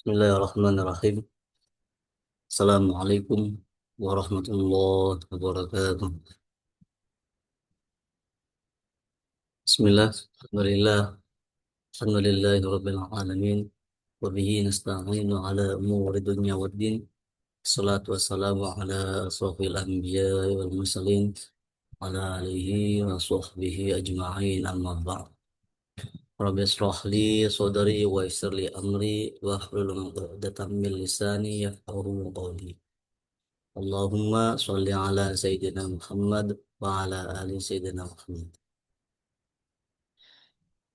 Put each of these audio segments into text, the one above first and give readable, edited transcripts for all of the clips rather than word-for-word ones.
Bismillahirrahmanirrahim. Assalamualaikum warahmatullahi wabarakatuh. Bismillah, alhamdulillah, alhamdulillahi rabbil alamin. Wa bihi nasta'inu ala umuri dunya waddin. Salatu wassalamu ala asrafil anbiya wal mursalin. Ala alihi wa sahbihi ajma'in amma ba'd. Rabbi israh li sadri wa yassir li amri wa hlul 'uqdatam min lisani yafqahu qawli. Allahumma sholli ala Sayyidina Muhammad wa ala ali Sayyidina Muhammad.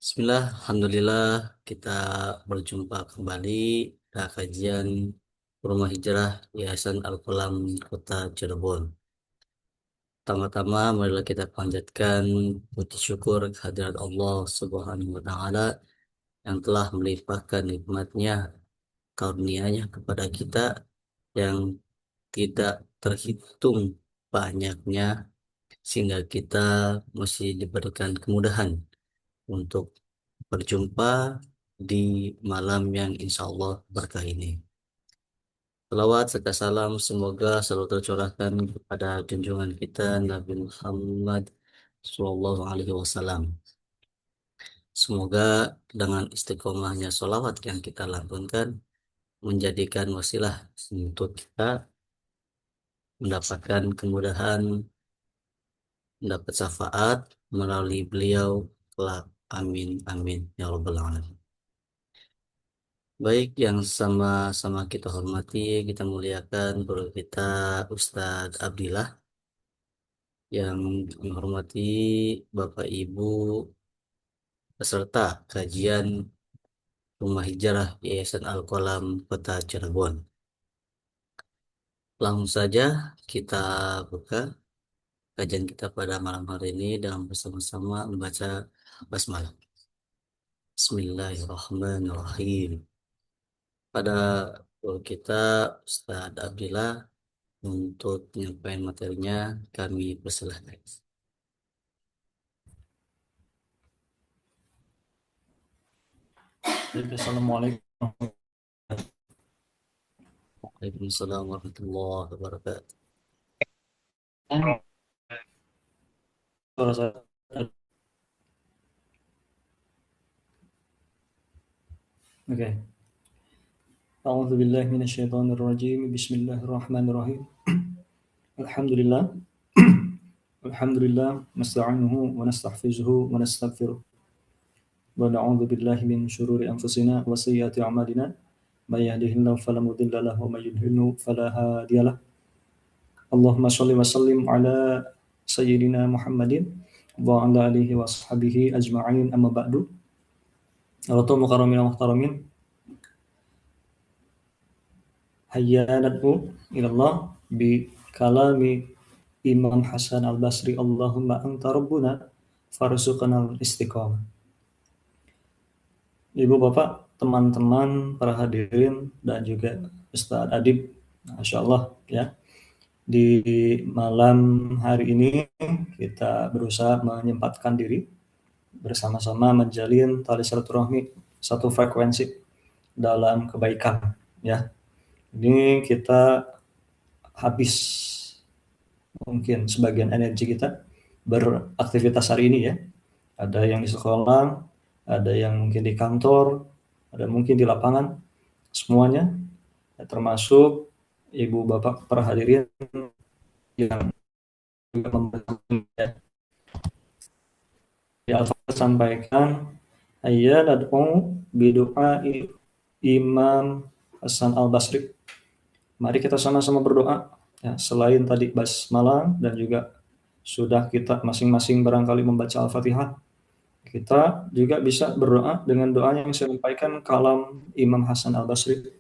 Bismillah, Alhamdulillah kita berjumpa kembali pada kajian Rumah Hijrah Yayasan Al-Qalam Kota Cirebon. Pertama-tama marilah kita panjatkan puji syukur kehadirat Allah Subhanahu wa Ta'ala yang telah melimpahkan nikmatnya, karunia-Nya kepada kita yang tidak terhitung banyaknya, sehingga kita masih diberikan kemudahan untuk berjumpa di malam yang insya Allah berkah ini. Salawat serta salam semoga selalu tercurahkan kepada junjungan kita Nabi Muhammad Sallallahu Alaihi Wasallam. Semoga dengan istiqomahnya salawat yang kita lantunkan menjadikan wasilah untuk kita mendapatkan kemudahan, mendapat syafaat melalui beliau kelak. Amin, amin, ya rabbal alamin. Baik, yang sama-sama kita hormati, kita muliakan guru kita Ustadz Abdillah, yang menghormati Bapak Ibu peserta kajian Rumah Hijrah Yayasan Al-Qalam Kota Cirebon. Langsung saja kita buka kajian kita pada malam hari ini dengan bersama-sama membaca basmalah. Bismillahirrahmanirrahim. Pada guru kita Ustadz Abdillah untuk penyampaian materinya kami persilahkan. Assalamualaikum. Waalaikumsalam warahmatullahi wabarakatuh. Suara saya. Oke. A'udzu billahi minasyaitonir rajim. Bismillahirrahmanirrahim. Alhamdulillah. Alhamdulillah nasta'inuhu wa nasta'fizuhu wa nastaghfiruh. Wa na'udzu billahi min syururi anfusina wa sayyiati a'malina. May yahdihillahu fala mudilla lahu wa may yudhlilhu fala hadiya lahu. Allahumma shalli wa sallim ala sayyidina Muhammadin wa ala alihi wa ashabihi ajma'in amma ba'du. Allahu mukarramin wa muhtaramin. Hayyanatu ilallah bi kalami Imam Hasan al-Basri, Allahumma anta rabbuna farzuqna al-istiqamah. Ibu bapak, teman-teman, para hadirin dan juga Ustadz Adib, Masya Allah ya. Di malam hari ini kita berusaha menyempatkan diri bersama-sama menjalin tali silaturahmi, satu frekuensi dalam kebaikan ya. Ini kita habis mungkin sebagian energi kita beraktivitas hari ini ya. Ada yang di sekolah, ada yang mungkin di kantor, ada mungkin di lapangan, semuanya ya, termasuk ibu bapak para hadirin yang juga membantu. Ya, sampaikan ayat ad'u bidu'ai Imam Hasan al-Basri. Mari kita sama-sama berdoa ya, selain tadi basmalah dan juga sudah kita masing-masing barangkali membaca Al-Fatihah, kita juga bisa berdoa dengan doa yang saya sampaikan kalam Imam Hasan al-Basri.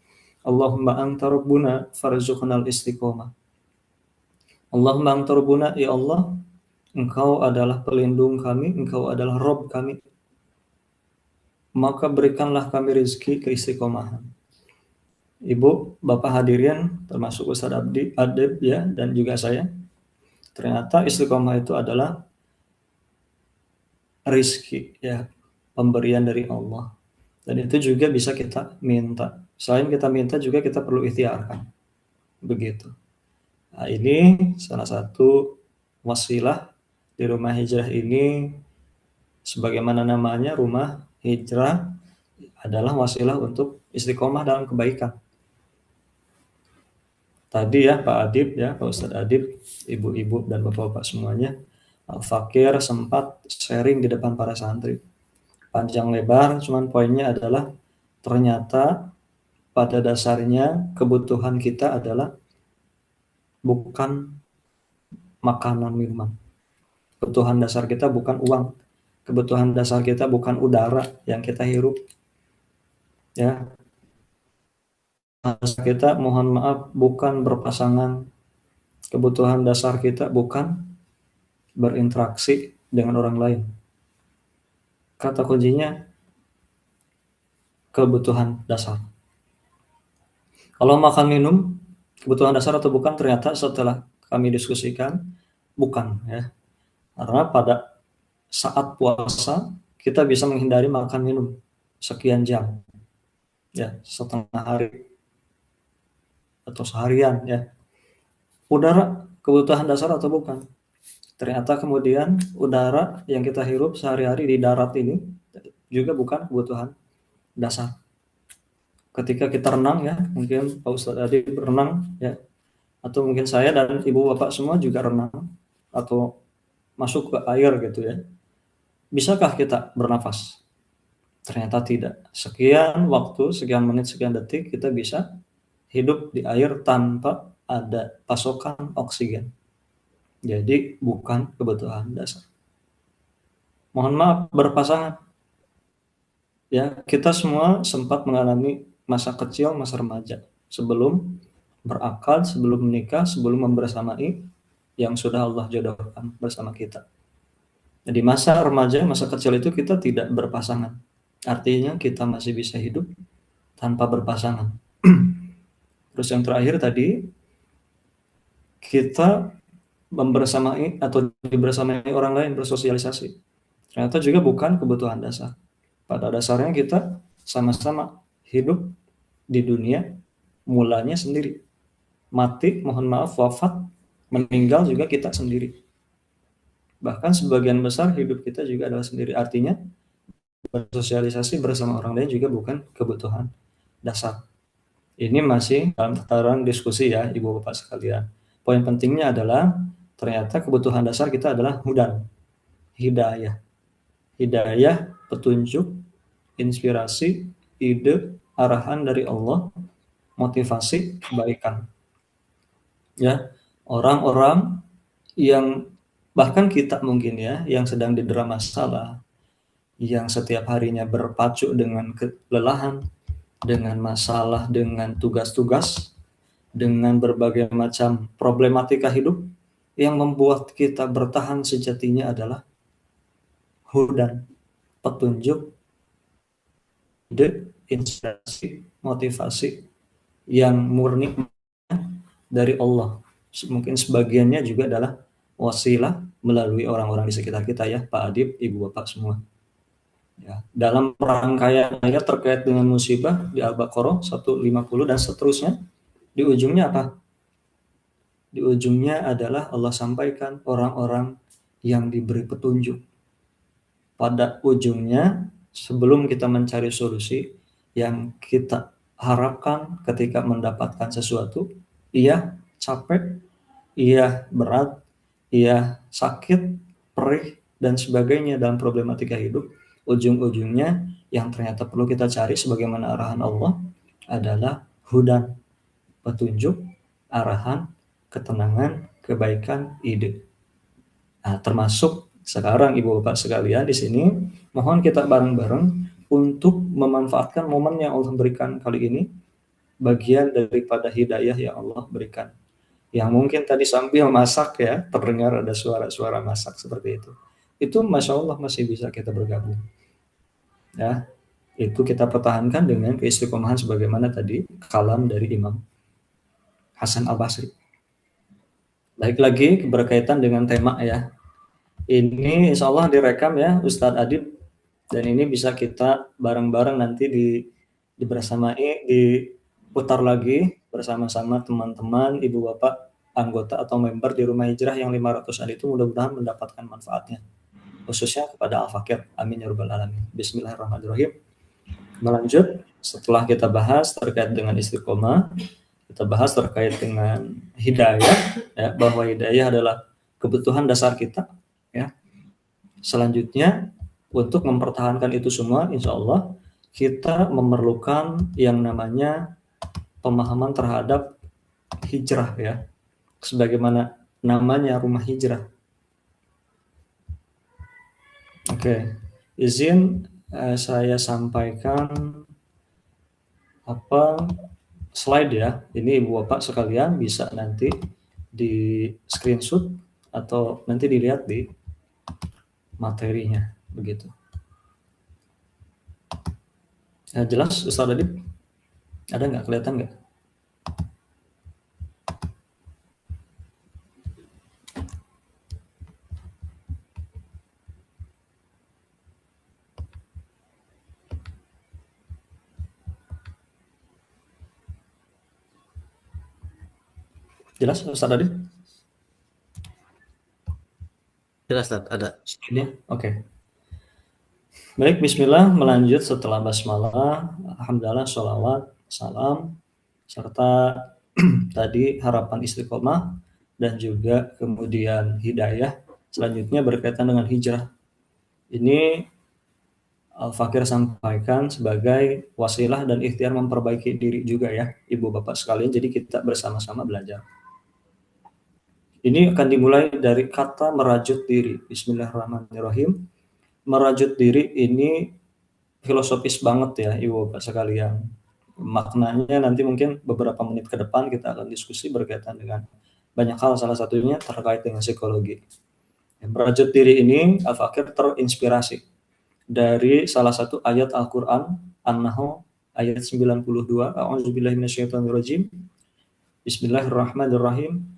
Allahumma anta rabbuna farzuqnal istiqomah. Allahumma anta rabbuna, ya Allah, Engkau adalah pelindung kami, Engkau adalah Rabb kami, maka berikanlah kami rezeki keistiqomahan. Ibu, Bapak hadirin, termasuk Ustadz Adib ya, dan juga saya, ternyata istiqomah itu adalah rizki ya, pemberian dari Allah, dan itu juga bisa kita minta Selain kita minta juga kita perlu ikhtiarkan, begitu. Nah, ini salah satu wasilah di rumah hijrah ini, sebagaimana namanya rumah hijrah adalah wasilah untuk istiqomah dalam kebaikan. Tadi ya Pak Adib ya, Pak Ustadz Adib, ibu-ibu dan bapak-bapak semuanya, Al-Fakir sempat sharing di depan para santri. Panjang lebar, cuman poinnya adalah ternyata pada dasarnya kebutuhan kita adalah bukan makanan minuman. Kebutuhan dasar kita bukan uang. Kebutuhan dasar kita bukan udara yang kita hirup. Ya, dasar kita mohon maaf bukan berpasangan. Kebutuhan dasar kita bukan berinteraksi dengan orang lain. Kata kuncinya kebutuhan dasar. Kalau makan minum kebutuhan dasar atau bukan, ternyata setelah kami diskusikan bukan ya. Karena pada saat puasa kita bisa menghindari makan minum sekian jam ya, setengah hari atau seharian ya. Udara kebutuhan dasar atau bukan? Ternyata kemudian udara yang kita hirup sehari-hari di darat ini juga bukan kebutuhan dasar. Ketika kita renang ya, mungkin Pak Ustadz tadi berenang ya, atau mungkin saya dan ibu bapak semua juga renang atau masuk ke air gitu ya. Bisakah kita bernafas? Ternyata tidak. Sekian waktu, sekian menit, sekian detik kita bisa hidup di air tanpa ada pasokan oksigen. Jadi bukan kebutuhan dasar. Mohon maaf berpasangan. Ya, kita semua sempat mengalami masa kecil, masa remaja sebelum berakal, sebelum menikah, sebelum membersamai yang sudah Allah jodohkan bersama kita. Jadi masa remaja, masa kecil itu kita tidak berpasangan. Artinya kita masih bisa hidup tanpa berpasangan. Terus yang terakhir tadi, kita membersamai atau dibersamai orang lain, bersosialisasi. Ternyata juga bukan kebutuhan dasar. Pada dasarnya kita sama-sama hidup di dunia, mulanya sendiri. Mati, mohon maaf, wafat, meninggal juga kita sendiri. Bahkan sebagian besar hidup kita juga adalah sendiri. Artinya, bersosialisasi bersama orang lain juga bukan kebutuhan dasar. Ini masih dalam tataran diskusi ya, Ibu Bapak sekalian. Poin pentingnya adalah ternyata kebutuhan dasar kita adalah hudan, hidayah. Hidayah, petunjuk, inspirasi, ide, arahan dari Allah, motivasi, kebaikan. Ya, orang-orang yang bahkan kita mungkin ya, yang sedang didera masalah, yang setiap harinya berpacu dengan kelelahan, dengan masalah, dengan tugas-tugas, dengan berbagai macam problematika hidup, yang membuat kita bertahan sejatinya adalah hudan, petunjuk, ide, inspirasi, motivasi yang murni dari Allah. Mungkin sebagiannya juga adalah wasilah melalui orang-orang di sekitar kita ya, Pak Adib, Ibu Bapak semua. Ya, dalam rangkaian ayat terkait dengan musibah di Al-Baqarah 150 dan seterusnya, di ujungnya apa? Di ujungnya adalah Allah sampaikan orang-orang yang diberi petunjuk. Pada ujungnya, sebelum kita mencari solusi, yang kita harapkan ketika mendapatkan sesuatu, iya capek, iya berat, iya sakit, perih, dan sebagainya dalam problematika hidup, ujung-ujungnya yang ternyata perlu kita cari sebagaimana arahan Allah adalah hudan, petunjuk, arahan, ketenangan, kebaikan, ide. Nah, termasuk sekarang Ibu Bapak sekalian di sini, mohon kita bareng-bareng untuk memanfaatkan momen yang Allah berikan kali ini, bagian daripada hidayah yang Allah berikan. Yang mungkin tadi sambil masak ya, terdengar ada suara-suara masak seperti itu. Itu Masya Allah masih bisa kita bergabung. Ya, itu kita pertahankan dengan keistiqomahan sebagaimana tadi kalam dari Imam Hasan Al-Basri. Baik lagi berkaitan dengan tema ya. Ini insya Allah direkam ya Ustadz Adib, dan ini bisa kita bareng-bareng nanti diputar lagi bersama-sama teman-teman, ibu bapak, anggota atau member di rumah hijrah yang 500-an itu mudah-mudahan mendapatkan manfaatnya. Khususnya kepada Al-Fakir. Amin ya rabbal alamin. Bismillahirrahmanirrahim. Melanjut, setelah kita bahas terkait dengan istiqomah, kita bahas terkait dengan hidayah, ya, bahwa hidayah adalah kebutuhan dasar kita. Ya. Selanjutnya, untuk mempertahankan itu semua, insya Allah kita memerlukan yang namanya pemahaman terhadap hijrah, ya, sebagaimana namanya rumah hijrah. Oke, izin saya sampaikan slide ya. Ini ibu bapak sekalian bisa nanti di screenshot atau nanti dilihat di materinya begitu. Jelas Ustaz Adib? Ada nggak, kelihatan nggak? Jelas Ustaz Adib? Jelas, Ustaz, ada. Ini oke. Baik, bismillah, melanjut setelah basmalah, alhamdulillah, sholawat, salam, serta tadi harapan istiqomah dan juga kemudian hidayah. Selanjutnya berkaitan dengan hijrah. Ini Al-Fakir sampaikan sebagai wasilah dan ikhtiar memperbaiki diri juga ya, ibu bapak sekalian. Jadi kita bersama-sama belajar. Ini akan dimulai dari kata merajut diri. Bismillahirrahmanirrahim. Merajut diri ini filosofis banget ya, ibu bapak sekalian. Maknanya nanti mungkin beberapa menit ke depan kita akan diskusi berkaitan dengan banyak hal, salah satunya terkait dengan psikologi. Merajut diri ini Al-Fakir terinspirasi dari salah satu ayat Al-Quran, An-Nahl ayat 92. A'udzubillahi minasyaitonirrajim. Bismillahirrahmanirrahim.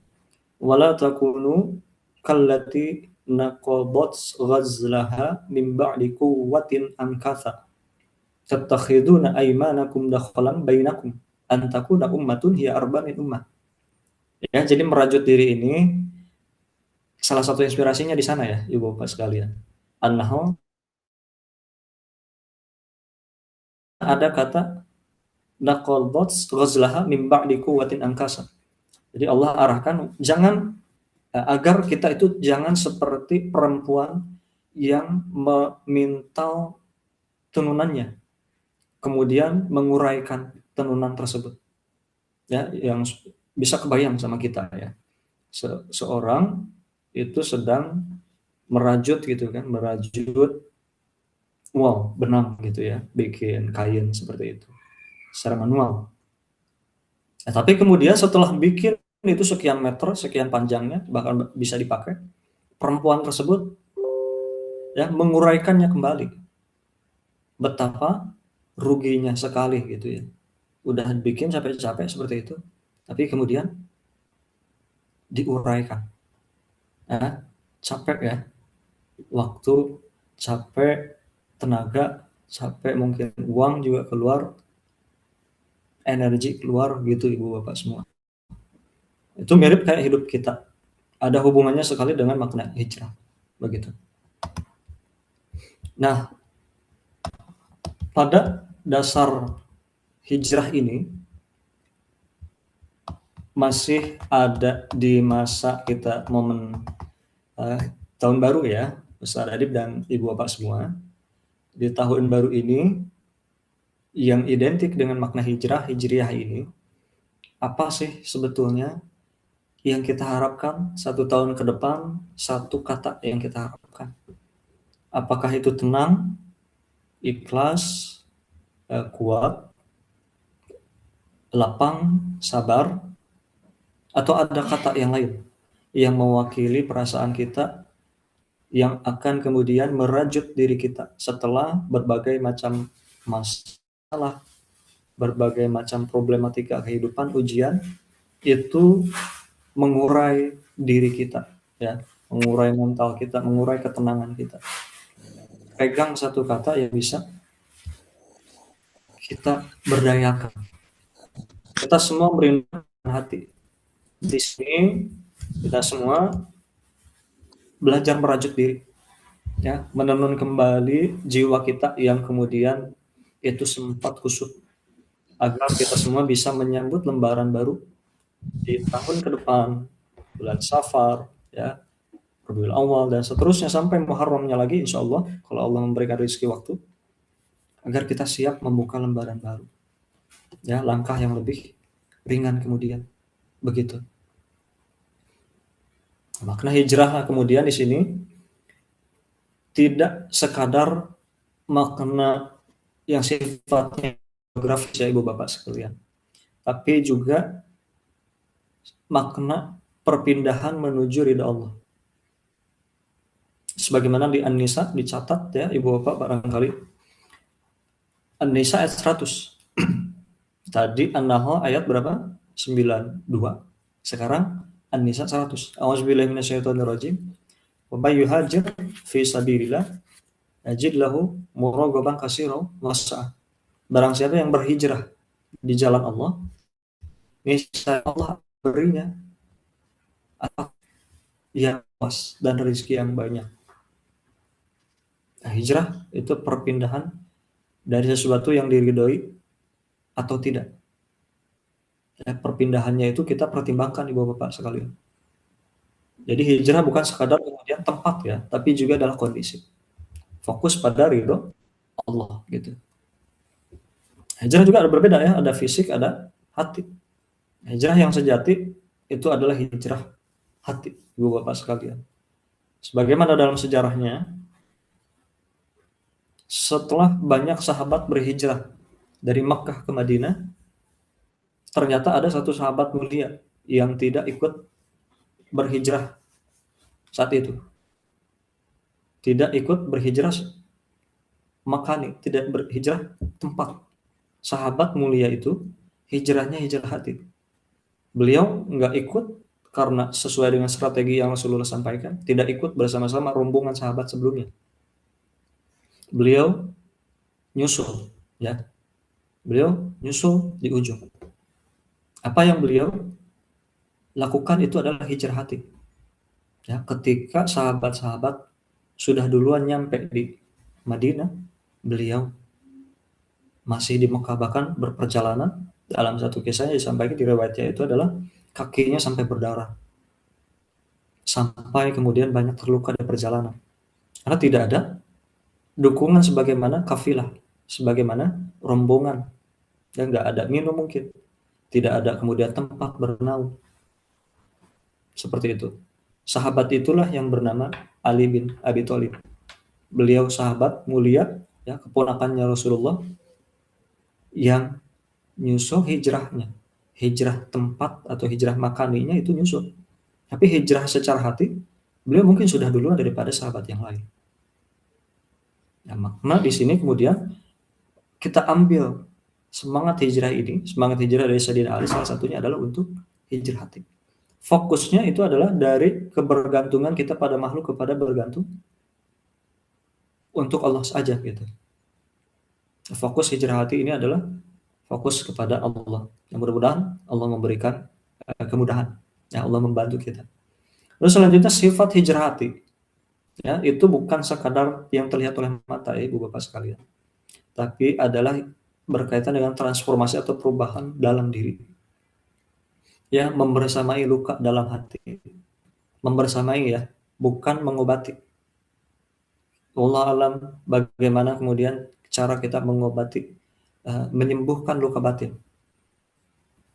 Wala takunu kallati naqadat ghazlaha min ba'di quwwatin ankatha tattakhiduna aymanakum dakhalan bainakum an takuna ummatun hiya arba min ummah. Ya, jadi merajut diri ini salah satu inspirasinya di sana ya, ibu bapak sekalian. An-Nahl ada kata naqadat ghazlaha min ba'di quwwatin ankasa. Jadi Allah arahkan jangan agar kita itu jangan seperti perempuan yang memintal tenunannya, kemudian menguraikan tenunan tersebut. Ya, yang bisa kebayang sama kita ya. Seorang itu sedang merajut gitu kan, merajut benang gitu ya, bikin kain seperti itu secara manual. Nah, tapi kemudian setelah bikin itu sekian meter, sekian panjangnya, bahkan bisa dipakai, perempuan tersebut ya menguraikannya kembali. Betapa ruginya sekali gitu ya. Udah bikin capek-capek seperti itu, tapi kemudian diuraikan. Ya, capek ya, waktu, capek, tenaga, capek mungkin uang juga keluar, energi keluar gitu ibu bapak semua. Itu mirip kayak hidup kita. Ada hubungannya sekali dengan makna hijrah. Begitu. Nah, pada dasar hijrah ini masih ada di masa kita momen tahun baru ya, Ustaz Adib dan Ibu Bapak semua. Di tahun baru ini yang identik dengan makna hijriah ini, apa sih sebetulnya yang kita harapkan satu tahun ke depan, satu kata yang kita harapkan? Apakah itu tenang, ikhlas, kuat, lapang, sabar, atau ada kata yang lain yang mewakili perasaan kita yang akan kemudian merajut diri kita setelah berbagai macam masalah, berbagai macam problematika kehidupan, ujian itu mengurai diri kita ya, mengurai mental kita, mengurai ketenangan kita. Pegang satu kata yang bisa kita berdayakan. Kita semua merindukan hati. Di sini kita semua belajar merajut diri, ya, menenun kembali jiwa kita yang kemudian itu sempat kusut, agar kita semua bisa menyambut lembaran baru di tahun ke depan, bulan Safar, ya, Rabiul Awal dan seterusnya sampai Muharramnya lagi insya Allah kalau Allah memberikan rezeki waktu, agar kita siap membuka lembaran baru, ya, langkah yang lebih ringan kemudian begitu. Makna hijrah kemudian di sini tidak sekadar makna yang sifatnya geografis ya Ibu Bapak sekalian, tapi juga makna perpindahan menuju ridha Allah. Sebagaimana di An-Nisa dicatat ya Ibu Bapak barangkali, An-Nisa ayat 100. Tadi An-Nahl ayat berapa? 92. Sekarang An-Nisa 100. A'udzubillahi minasyaitonirrajim. Wa may yuhajir fi sabilillah yajid lahu muraghaban katsiran was'a. Barang siapa yang berhijrah di jalan Allah, niscaya Allah berinya apa yang luas dan rezeki yang banyak. Nah, hijrah itu perpindahan dari sesuatu yang diridhoi atau tidak. Ya, perpindahannya itu kita pertimbangkan Ibu Bapak sekalian. Jadi hijrah bukan sekadar kemudian tempat ya, tapi juga adalah kondisi. Fokus pada ridho Allah gitu. Hijrah juga ada berbeda ya, ada fisik, ada hati. Hijrah yang sejati itu adalah hijrah hati, Ibu Bapak sekalian. Sebagaimana dalam sejarahnya, setelah banyak sahabat berhijrah dari Makkah ke Madinah, ternyata ada satu sahabat mulia yang tidak ikut berhijrah saat itu. Tidak ikut berhijrah makani, tidak berhijrah tempat. Sahabat mulia itu hijrahnya hijrah hati. Beliau nggak ikut karena sesuai dengan strategi yang Rasulullah sampaikan, tidak ikut bersama-sama rombongan sahabat sebelumnya. Beliau nyusul, ya. Beliau nyusul di ujung. Apa yang beliau lakukan itu adalah hijrah hati. Ya, ketika sahabat-sahabat sudah duluan nyampe di Madinah, beliau masih di Mekah, bahkan berperjalanan. Dalam satu kisahnya disampaikan di riwayatnya itu adalah kakinya sampai berdarah, sampai kemudian banyak terluka di perjalanan karena tidak ada dukungan sebagaimana kafilah, sebagaimana rombongan, dan nggak ada minum mungkin, tidak ada kemudian tempat bernaung seperti itu. Sahabat itulah yang bernama Ali bin Abi Thalib. Beliau sahabat mulia, ya, keponakannya Rasulullah, yang nyusul hijrahnya, hijrah tempat atau hijrah makaninya itu nyusul. Tapi hijrah secara hati, beliau mungkin sudah duluan daripada sahabat yang lain. Ya, makna di sini kemudian kita ambil semangat hijrah ini, semangat hijrah dari Sayyidina Ali salah satunya adalah untuk hijrah hati. Fokusnya itu adalah dari kebergantungan kita pada makhluk kepada bergantung untuk Allah saja gitu. Fokus hijrah hati ini adalah fokus kepada Allah. Yang mudah-mudahan Allah memberikan kemudahan. Ya, Allah membantu kita. Lalu selanjutnya sifat hijrah hati. Ya, itu bukan sekadar yang terlihat oleh mata ya Ibu Bapak sekalian. Tapi adalah berkaitan dengan transformasi atau perubahan dalam diri. Ya, membersamai luka dalam hati. Membersamai ya, bukan mengobati. Allah alam bagaimana kemudian cara kita mengobati, menyembuhkan luka batin.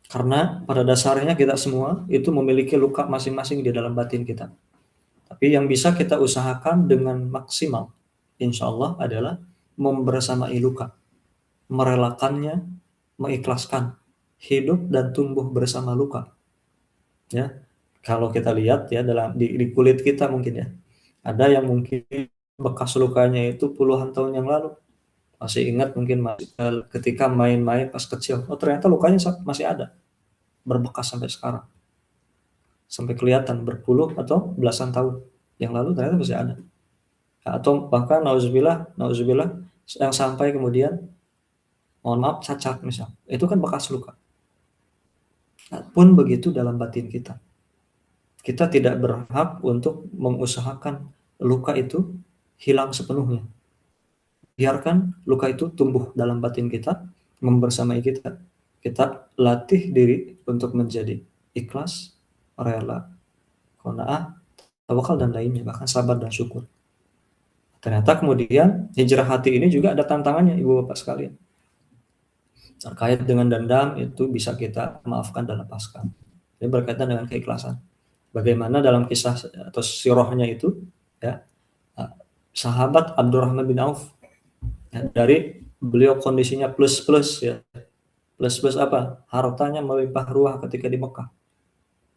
Karena pada dasarnya kita semua itu memiliki luka masing-masing di dalam batin kita. Tapi yang bisa kita usahakan dengan maksimal, insya Allah adalah membersamai luka, merelakannya, mengikhlaskan, hidup dan tumbuh bersama luka. Ya, kalau kita lihat ya di kulit kita mungkin ya, ada yang mungkin bekas lukanya itu puluhan tahun yang lalu, masih ingat mungkin ketika main-main pas kecil, oh ternyata lukanya masih ada, berbekas sampai sekarang, sampai kelihatan berpuluh atau belasan tahun yang lalu ternyata masih ada. Atau bahkan nauzubillah yang sampai kemudian mohon maaf cacat misal, itu kan bekas luka. Nah, pun begitu dalam batin kita. Kita tidak berhak untuk mengusahakan luka itu hilang sepenuhnya. Biarkan luka itu tumbuh dalam batin kita, membersamai kita. Kita latih diri untuk menjadi ikhlas, rela, qanaah, tawakal dan lainnya, bahkan sabar dan syukur. Ternyata kemudian hijrah hati ini juga ada tantangannya, Ibu Bapak sekalian. Terkait dengan dendam itu bisa kita maafkan dan lepaskan. Ini berkaitan dengan keikhlasan. Bagaimana dalam kisah atau sirahnya itu, ya, sahabat Abdurrahman bin Auf, ya, dari beliau kondisinya plus-plus ya. Plus-plus apa? Hartanya melimpah ruah ketika di Mekah.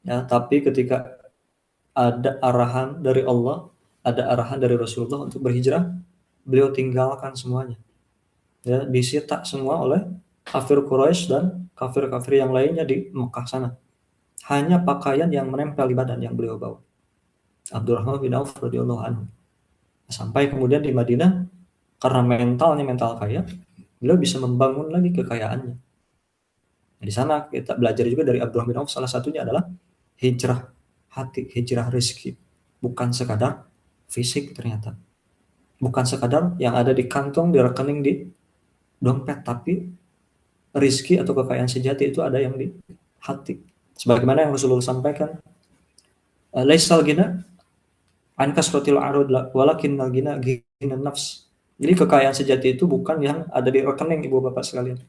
Ya, tapi ketika ada arahan dari Allah, ada arahan dari Rasulullah untuk berhijrah, beliau tinggalkan semuanya. Ya, disita semua oleh kafir Quraisy dan kafir-kafir yang lainnya di Mekah sana. Hanya pakaian yang menempel di badan yang beliau bawa. Abdurrahman bin Auf radhiyallahu anhu. Sampai kemudian di Madinah, karena mentalnya mental kaya, beliau bisa membangun lagi kekayaannya. Di sana kita belajar juga dari Abdurrahman bin Auf, salah satunya adalah hijrah hati, hijrah rezeki. Bukan sekadar fisik ternyata. Bukan sekadar yang ada di kantong, di rekening, di dompet, tapi rizki atau kekayaan sejati itu ada yang di hati. Sebagaimana yang Rasulullah sampaikan, laisal gina an kasratil arud walakinnal gina gina nafs. Jadi kekayaan sejati itu bukan yang ada di rekening, Ibu Bapak sekalian.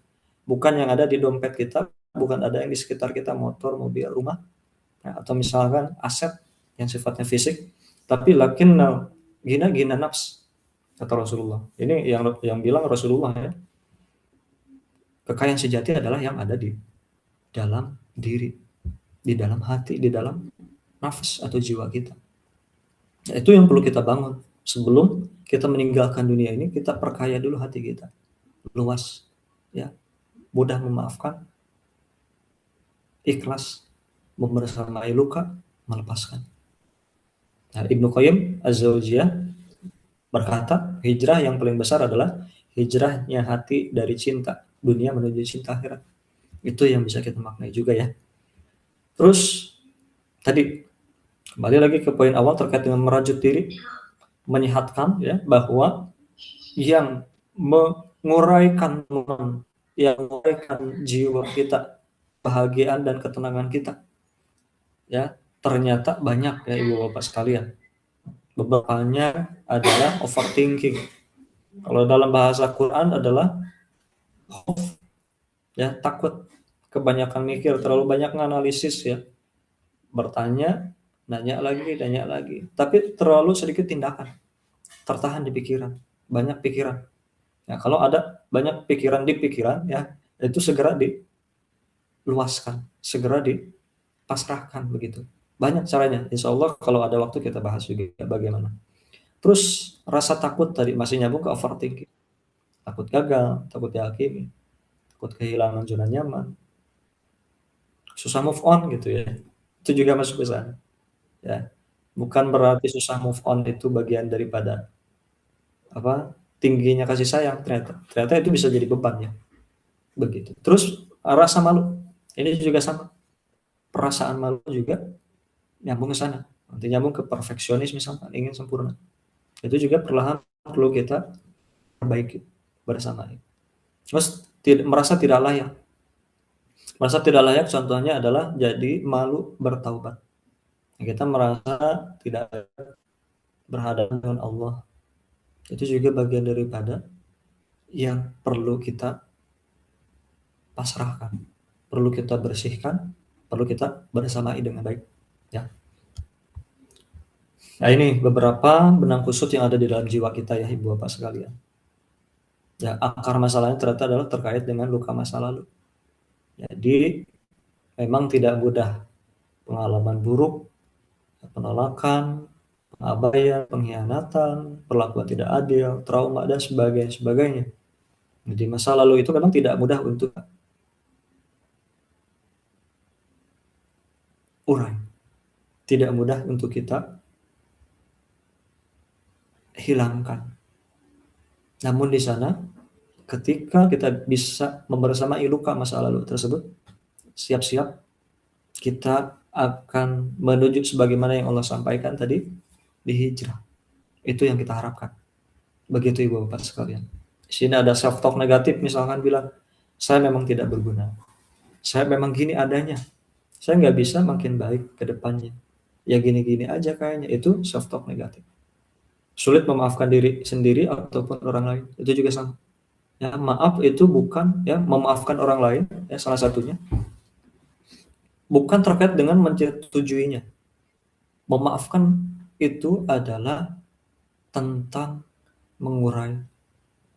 Bukan yang ada di dompet kita, bukan ada yang di sekitar kita, motor, mobil, rumah, ya, atau misalkan aset yang sifatnya fisik, tapi lakinnal gina gina nafs, kata Rasulullah. Ini yang bilang Rasulullah ya. Kekayaan sejati adalah yang ada di dalam diri, di dalam hati, di dalam nafas atau jiwa kita. Nah, itu yang perlu kita bangun. Sebelum kita meninggalkan dunia ini, kita perkaya dulu hati kita. Luas, ya, mudah memaafkan, ikhlas, membersamai luka, melepaskan. Nah, Ibnu Qayyim Az-Zawjiyah berkata, hijrah yang paling besar adalah hijrahnya hati dari cinta dunia menuju cinta akhirat. Itu yang bisa kita maknai juga ya. Terus tadi kembali lagi ke poin awal terkait dengan merajut diri, menyehatkan ya, bahwa yang menguraikan yang menguraikan jiwa kita, kebahagiaan dan ketenangan kita, ya ternyata banyak ya Ibu Bapak sekalian. Beberapanya adalah overthinking. Kalau dalam bahasa Quran adalah khauf, ya takut, kebanyakan mikir, terlalu banyak menganalisis ya, bertanya, nanya lagi, tapi terlalu sedikit tindakan, tertahan di pikiran, banyak pikiran. Ya, kalau ada banyak pikiran di pikiran, ya itu segera diluaskan, segera dipasrahkan begitu. Banyak caranya. Insya Allah kalau ada waktu kita bahas juga bagaimana. Terus rasa takut tadi masih nyambung ke overthinking. Takut gagal, takut dihakimi, takut kehilangan zona nyaman, susah move on gitu ya. Itu juga masuk ke sana. Ya. Bukan berarti susah move on itu bagian daripada apa tingginya kasih sayang, ternyata. Ternyata itu bisa jadi beban ya. Begitu. Terus rasa malu. Ini juga sama. Perasaan malu juga nyambung ke sana. Nanti nyambung ke perfeksionis misalkan ingin sempurna. Itu juga perlahan perlu kita perbaiki bersama. Terus merasa tidak layak. Merasa tidak layak contohnya adalah jadi malu bertaubat. Kita merasa tidak berhadapan dengan Allah. Itu juga bagian daripada yang perlu kita pasrahkan, perlu kita bersihkan, perlu kita bersamai dengan baik. Ya. Nah ini beberapa benang kusut yang ada di dalam jiwa kita ya Ibu Bapak sekalian. Ya, akar masalahnya ternyata adalah terkait dengan luka masa lalu. Jadi memang tidak mudah, pengalaman buruk, penolakan, pengabaian, pengkhianatan, perlakuan tidak adil, trauma dan sebagainya. Jadi masa lalu itu memang tidak mudah untuk urai, tidak mudah untuk kita hilangkan. Namun di sana ketika kita bisa membersamai luka masa lalu tersebut, siap-siap kita akan menuju sebagaimana yang Allah sampaikan tadi di hijrah. Itu yang kita harapkan. Begitu Ibu Bapak sekalian. Di sini ada self talk negatif misalkan bilang, saya memang tidak berguna. Saya memang gini adanya. Saya nggak bisa makin baik ke depannya. Ya gini-gini aja kayaknya. Itu self talk negatif. Sulit memaafkan diri sendiri ataupun orang lain. Itu juga sama. Ya, maaf itu bukan ya memaafkan orang lain ya salah satunya bukan terkait dengan menyetujuinya. Memaafkan itu adalah tentang mengurai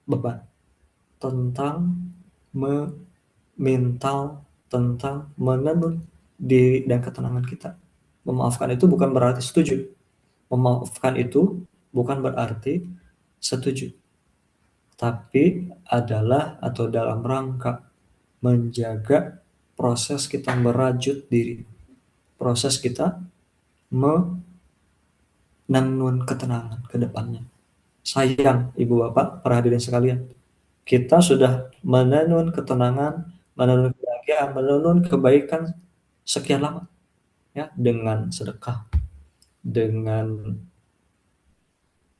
beban, tentang memintal, tentang menenun diri dan ketenangan kita. Memaafkan itu bukan berarti setuju. Memaafkan itu bukan berarti setuju. Tapi adalah atau dalam rangka menjaga proses kita merajut diri. Proses kita menenun ketenangan ke depannya. Sayang Ibu Bapak, para hadirin sekalian, kita sudah menenun ketenangan, menenun kebahagiaan, menenun kebaikan sekian lama ya dengan sedekah, dengan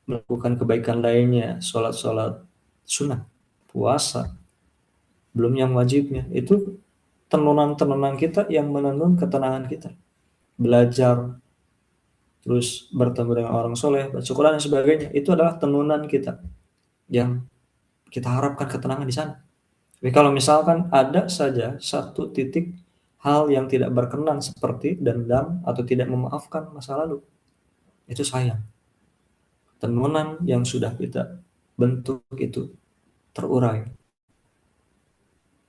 melakukan kebaikan lainnya, sholat-sholat sunnah, puasa, belum yang wajibnya. Itu tenunan-tenunan kita yang menenun ketenangan kita. Belajar, terus bertemu dengan orang soleh, bersyukuran dan sebagainya. Itu adalah tenunan kita yang kita harapkan ketenangan di sana. Tapi kalau misalkan ada saja satu titik hal yang tidak berkenan seperti dendam atau tidak memaafkan masa lalu, itu sayang. Tenunan yang sudah kita bentuk itu terurai.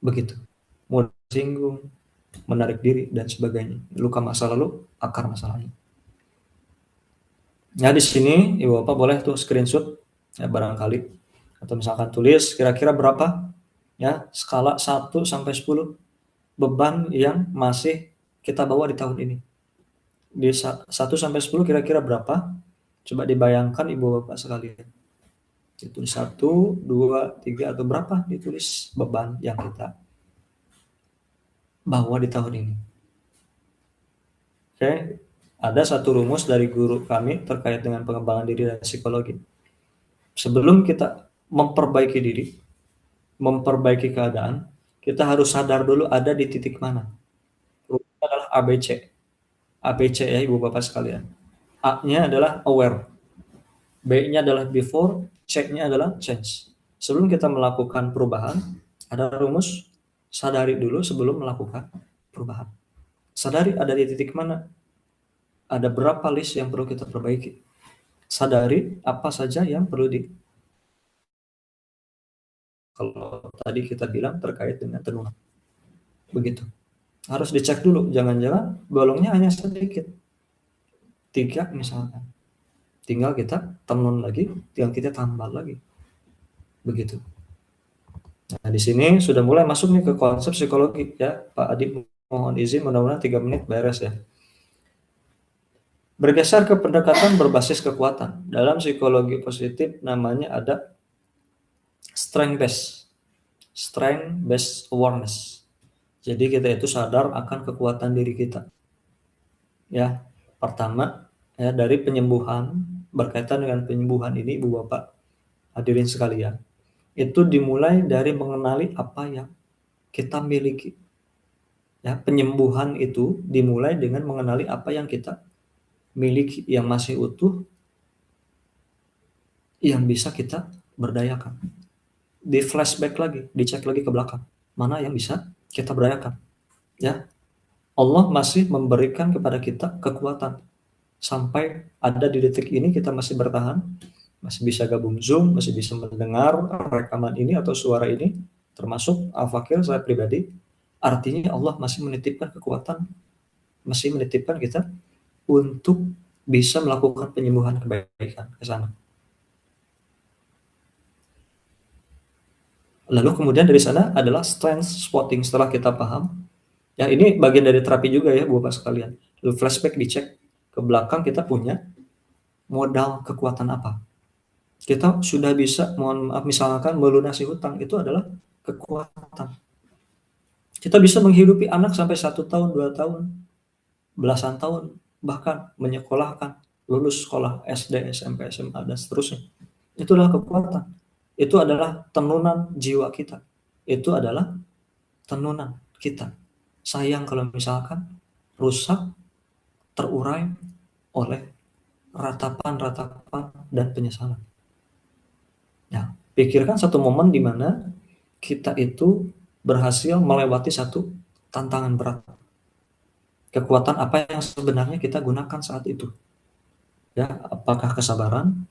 Begitu. Mudah singgung, menarik diri, dan sebagainya. Luka masa lalu, akar masalahnya. Nah, di sini Ibu Bapak boleh tuh screenshot ya barangkali atau misalkan tulis kira-kira berapa ya skala 1 sampai 10 beban yang masih kita bawa di tahun ini. Di 1 sampai 10 kira-kira berapa? Coba dibayangkan Ibu Bapak sekalian. Ditulis 1, 2, 3 atau berapa ditulis beban yang kita bawa di tahun ini. Oke, ada satu rumus dari guru kami terkait dengan pengembangan diri dan psikologi. Sebelum kita memperbaiki diri, memperbaiki keadaan, kita harus sadar dulu ada di titik mana. Rumusnya adalah ABC. ABC ya Ibu Bapak sekalian. A-nya adalah aware, B-nya adalah before, C-nya adalah change. Sebelum kita melakukan perubahan, ada rumus sadari dulu sebelum melakukan perubahan. Sadari ada di titik mana, ada berapa list yang perlu kita perbaiki. Sadari apa saja yang perlu kalau tadi kita bilang terkait dengan tenunan. Begitu. Harus dicek dulu, jangan-jangan bolongnya hanya sedikit. 3 misalkan. Tinggal kita tenun lagi, tinggal kita tambah lagi. Begitu. Nah, di sini sudah mulai masuk nih ke konsep psikologi ya, Pak Adib, mohon izin mudah-mudahan 3 menit beres ya. Bergeser ke pendekatan berbasis kekuatan. Dalam psikologi positif namanya ada strength based awareness. Jadi kita itu sadar akan kekuatan diri kita. Ya, pertama ya dari penyembuhan, berkaitan dengan penyembuhan ini Ibu Bapak hadirin sekalian. Itu dimulai dari mengenali apa yang kita miliki. Ya, penyembuhan itu dimulai dengan mengenali apa yang kita miliki yang masih utuh, yang bisa kita berdayakan. Di flashback lagi, dicek lagi ke belakang, mana yang bisa kita berdayakan. Ya, Allah masih memberikan kepada kita kekuatan sampai ada di detik ini kita masih bertahan, masih bisa gabung Zoom, masih bisa mendengar rekaman ini atau suara ini, termasuk Al-Fakir saya pribadi. Artinya Allah masih menitipkan kekuatan, masih menitipkan kita untuk bisa melakukan penyembuhan kebaikan ke sana. Lalu kemudian dari sana adalah strength spotting. Setelah kita paham, ya ini bagian dari terapi juga ya Bapak sekalian. Lalu flashback dicek ke belakang kita punya modal kekuatan apa. Kita sudah bisa, mohon maaf, misalkan melunasi hutang, itu adalah kekuatan. Kita bisa menghidupi anak sampai 1 tahun, 2 tahun, belasan tahun, bahkan menyekolahkan, lulus sekolah SD, SMP, SMA, dan seterusnya. Itulah kekuatan. Itu adalah tenunan jiwa kita. Itu adalah tenunan kita. Sayang kalau misalkan rusak, terurai oleh ratapan-ratapan dan penyesalan. Ya, pikirkan satu momen di mana kita itu berhasil melewati satu tantangan berat. Kekuatan apa yang sebenarnya kita gunakan saat itu? Ya, apakah kesabaran?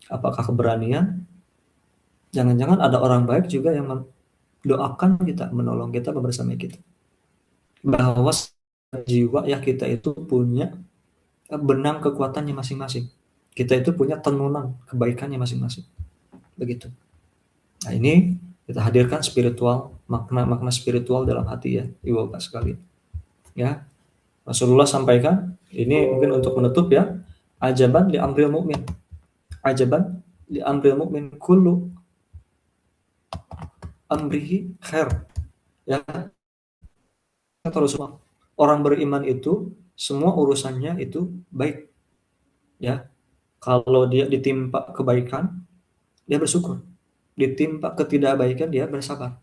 Apakah keberanian? Jangan-jangan ada orang baik juga yang mendoakan kita, menolong kita, membersamai kita. Bahwa jiwa ya kita itu punya benang kekuatannya masing-masing. Kita itu punya tenunan kebaikannya masing-masing. Begitu. Nah, ini kita hadirkan spiritual, makna-makna spiritual dalam hati ya, Ibu Bapak sekalian. Ya, Rasulullah sampaikan, ini mungkin untuk menutup ya, ajaban li amril mukmin. Ajaban li amril mukmin kullu amrihi khair. Ya, terus orang beriman itu semua urusannya itu baik. Ya, kalau dia ditimpa kebaikan, dia bersyukur. Ditimpa ketidakbaikan, dia bersabar.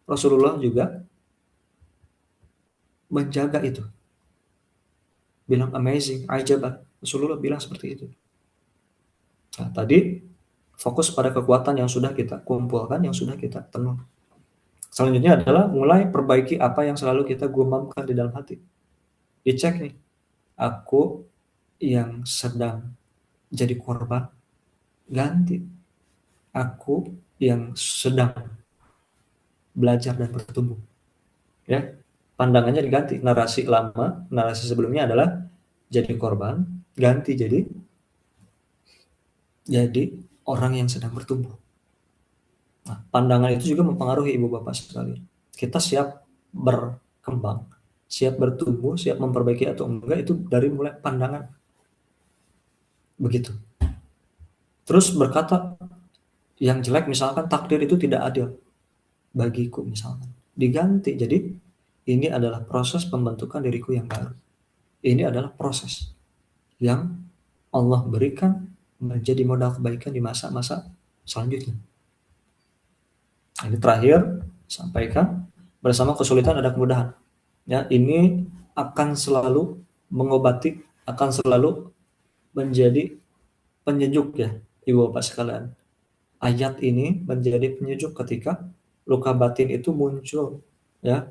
Rasulullah juga menjaga itu. Bilang amazing, ajaban. Rasulullah bilang seperti itu. Nah, tadi fokus pada kekuatan yang sudah kita kumpulkan, yang sudah kita tenun. Selanjutnya adalah mulai perbaiki apa yang selalu kita gumamkan di dalam hati. Dicek nih, aku yang sedang jadi korban, ganti. Aku yang sedang belajar dan bertumbuh. Ya, pandangannya diganti. Narasi lama, narasi sebelumnya adalah jadi korban, ganti jadi orang yang sedang bertumbuh. Nah, pandangan itu juga mempengaruhi Ibu Bapak sekalian. Kita siap berkembang, siap bertumbuh, siap memperbaiki atau enggak itu dari mulai pandangan. Begitu. Terus berkata yang jelek misalkan takdir itu tidak adil bagiku misalkan. Diganti jadi ini adalah proses pembentukan diriku yang baru. Ini adalah proses yang Allah berikan menjadi modal kebaikan di masa-masa selanjutnya. Ini terakhir sampaikan, bersama kesulitan ada kemudahan. Ya, ini akan selalu mengobati, akan selalu menjadi penyejuk ya, Ibu Bapak sekalian. Ayat ini menjadi penyejuk ketika luka batin itu muncul, ya.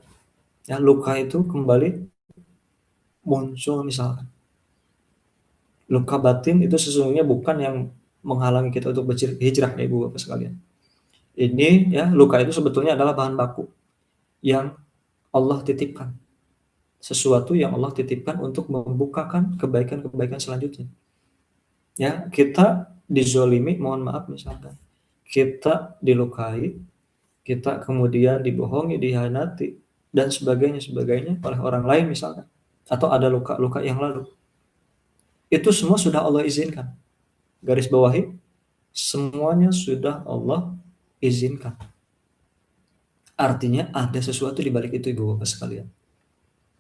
Ya, luka itu kembali muncul misalkan. Luka batin itu sesungguhnya bukan yang menghalangi kita untuk berhijrah ya Ibu Bapak sekalian. Ini ya, luka itu sebetulnya adalah bahan baku yang Allah titipkan. Sesuatu yang Allah titipkan untuk membukakan kebaikan-kebaikan selanjutnya. Ya, kita dizolimi, mohon maaf misalkan. Kita dilukai, kita kemudian dibohongi, dihianati, dan sebagainya oleh orang lain misalkan. Atau ada luka-luka yang lalu. Itu semua sudah Allah izinkan. Garis bawahi, semuanya sudah Allah izinkan. Artinya ada sesuatu di balik itu Ibu Bapak sekalian.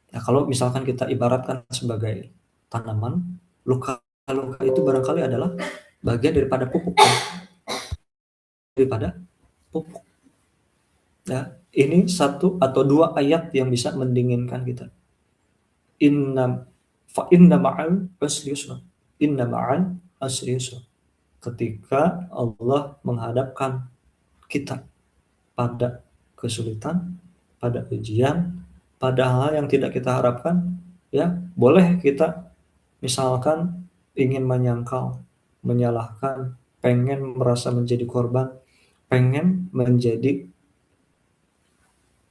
Ya, kalau misalkan kita ibaratkan sebagai tanaman, luka-luka itu barangkali adalah bagian daripada pupuk. Daripada pupuk. Ya, ini satu atau dua ayat yang bisa mendinginkan kita. Inna ma'al usri yusra. Inna ma'al usri yusra. Ketika Allah menghadapkan kita pada kesulitan, pada ujian, pada hal yang tidak kita harapkan, ya boleh kita misalkan ingin menyangkal, menyalahkan, pengen merasa menjadi korban, pengen menjadi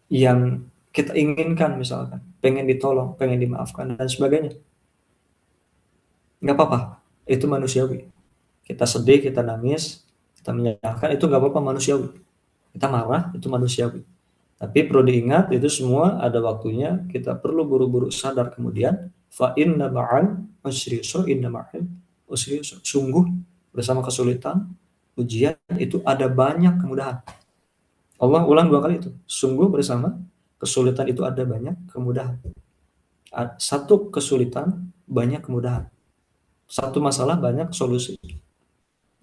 yang kita inginkan misalkan, pengen ditolong, pengen dimaafkan dan sebagainya. Nggak apa-apa, itu manusiawi. Kita sedih, kita nangis, kita menyalahkan, itu nggak apa-apa, manusiawi. Kita marah, itu manusiawi. Tapi perlu diingat, itu semua ada waktunya, kita perlu buru-buru sadar kemudian, fa inna ma'al usri yusra, inna ma'al usri yusra. Sungguh bersama kesulitan, ujian itu ada banyak kemudahan. Allah ulang 2 kali itu. Sungguh bersama kesulitan itu ada banyak kemudahan. Satu kesulitan, banyak kemudahan. Satu masalah, banyak solusi.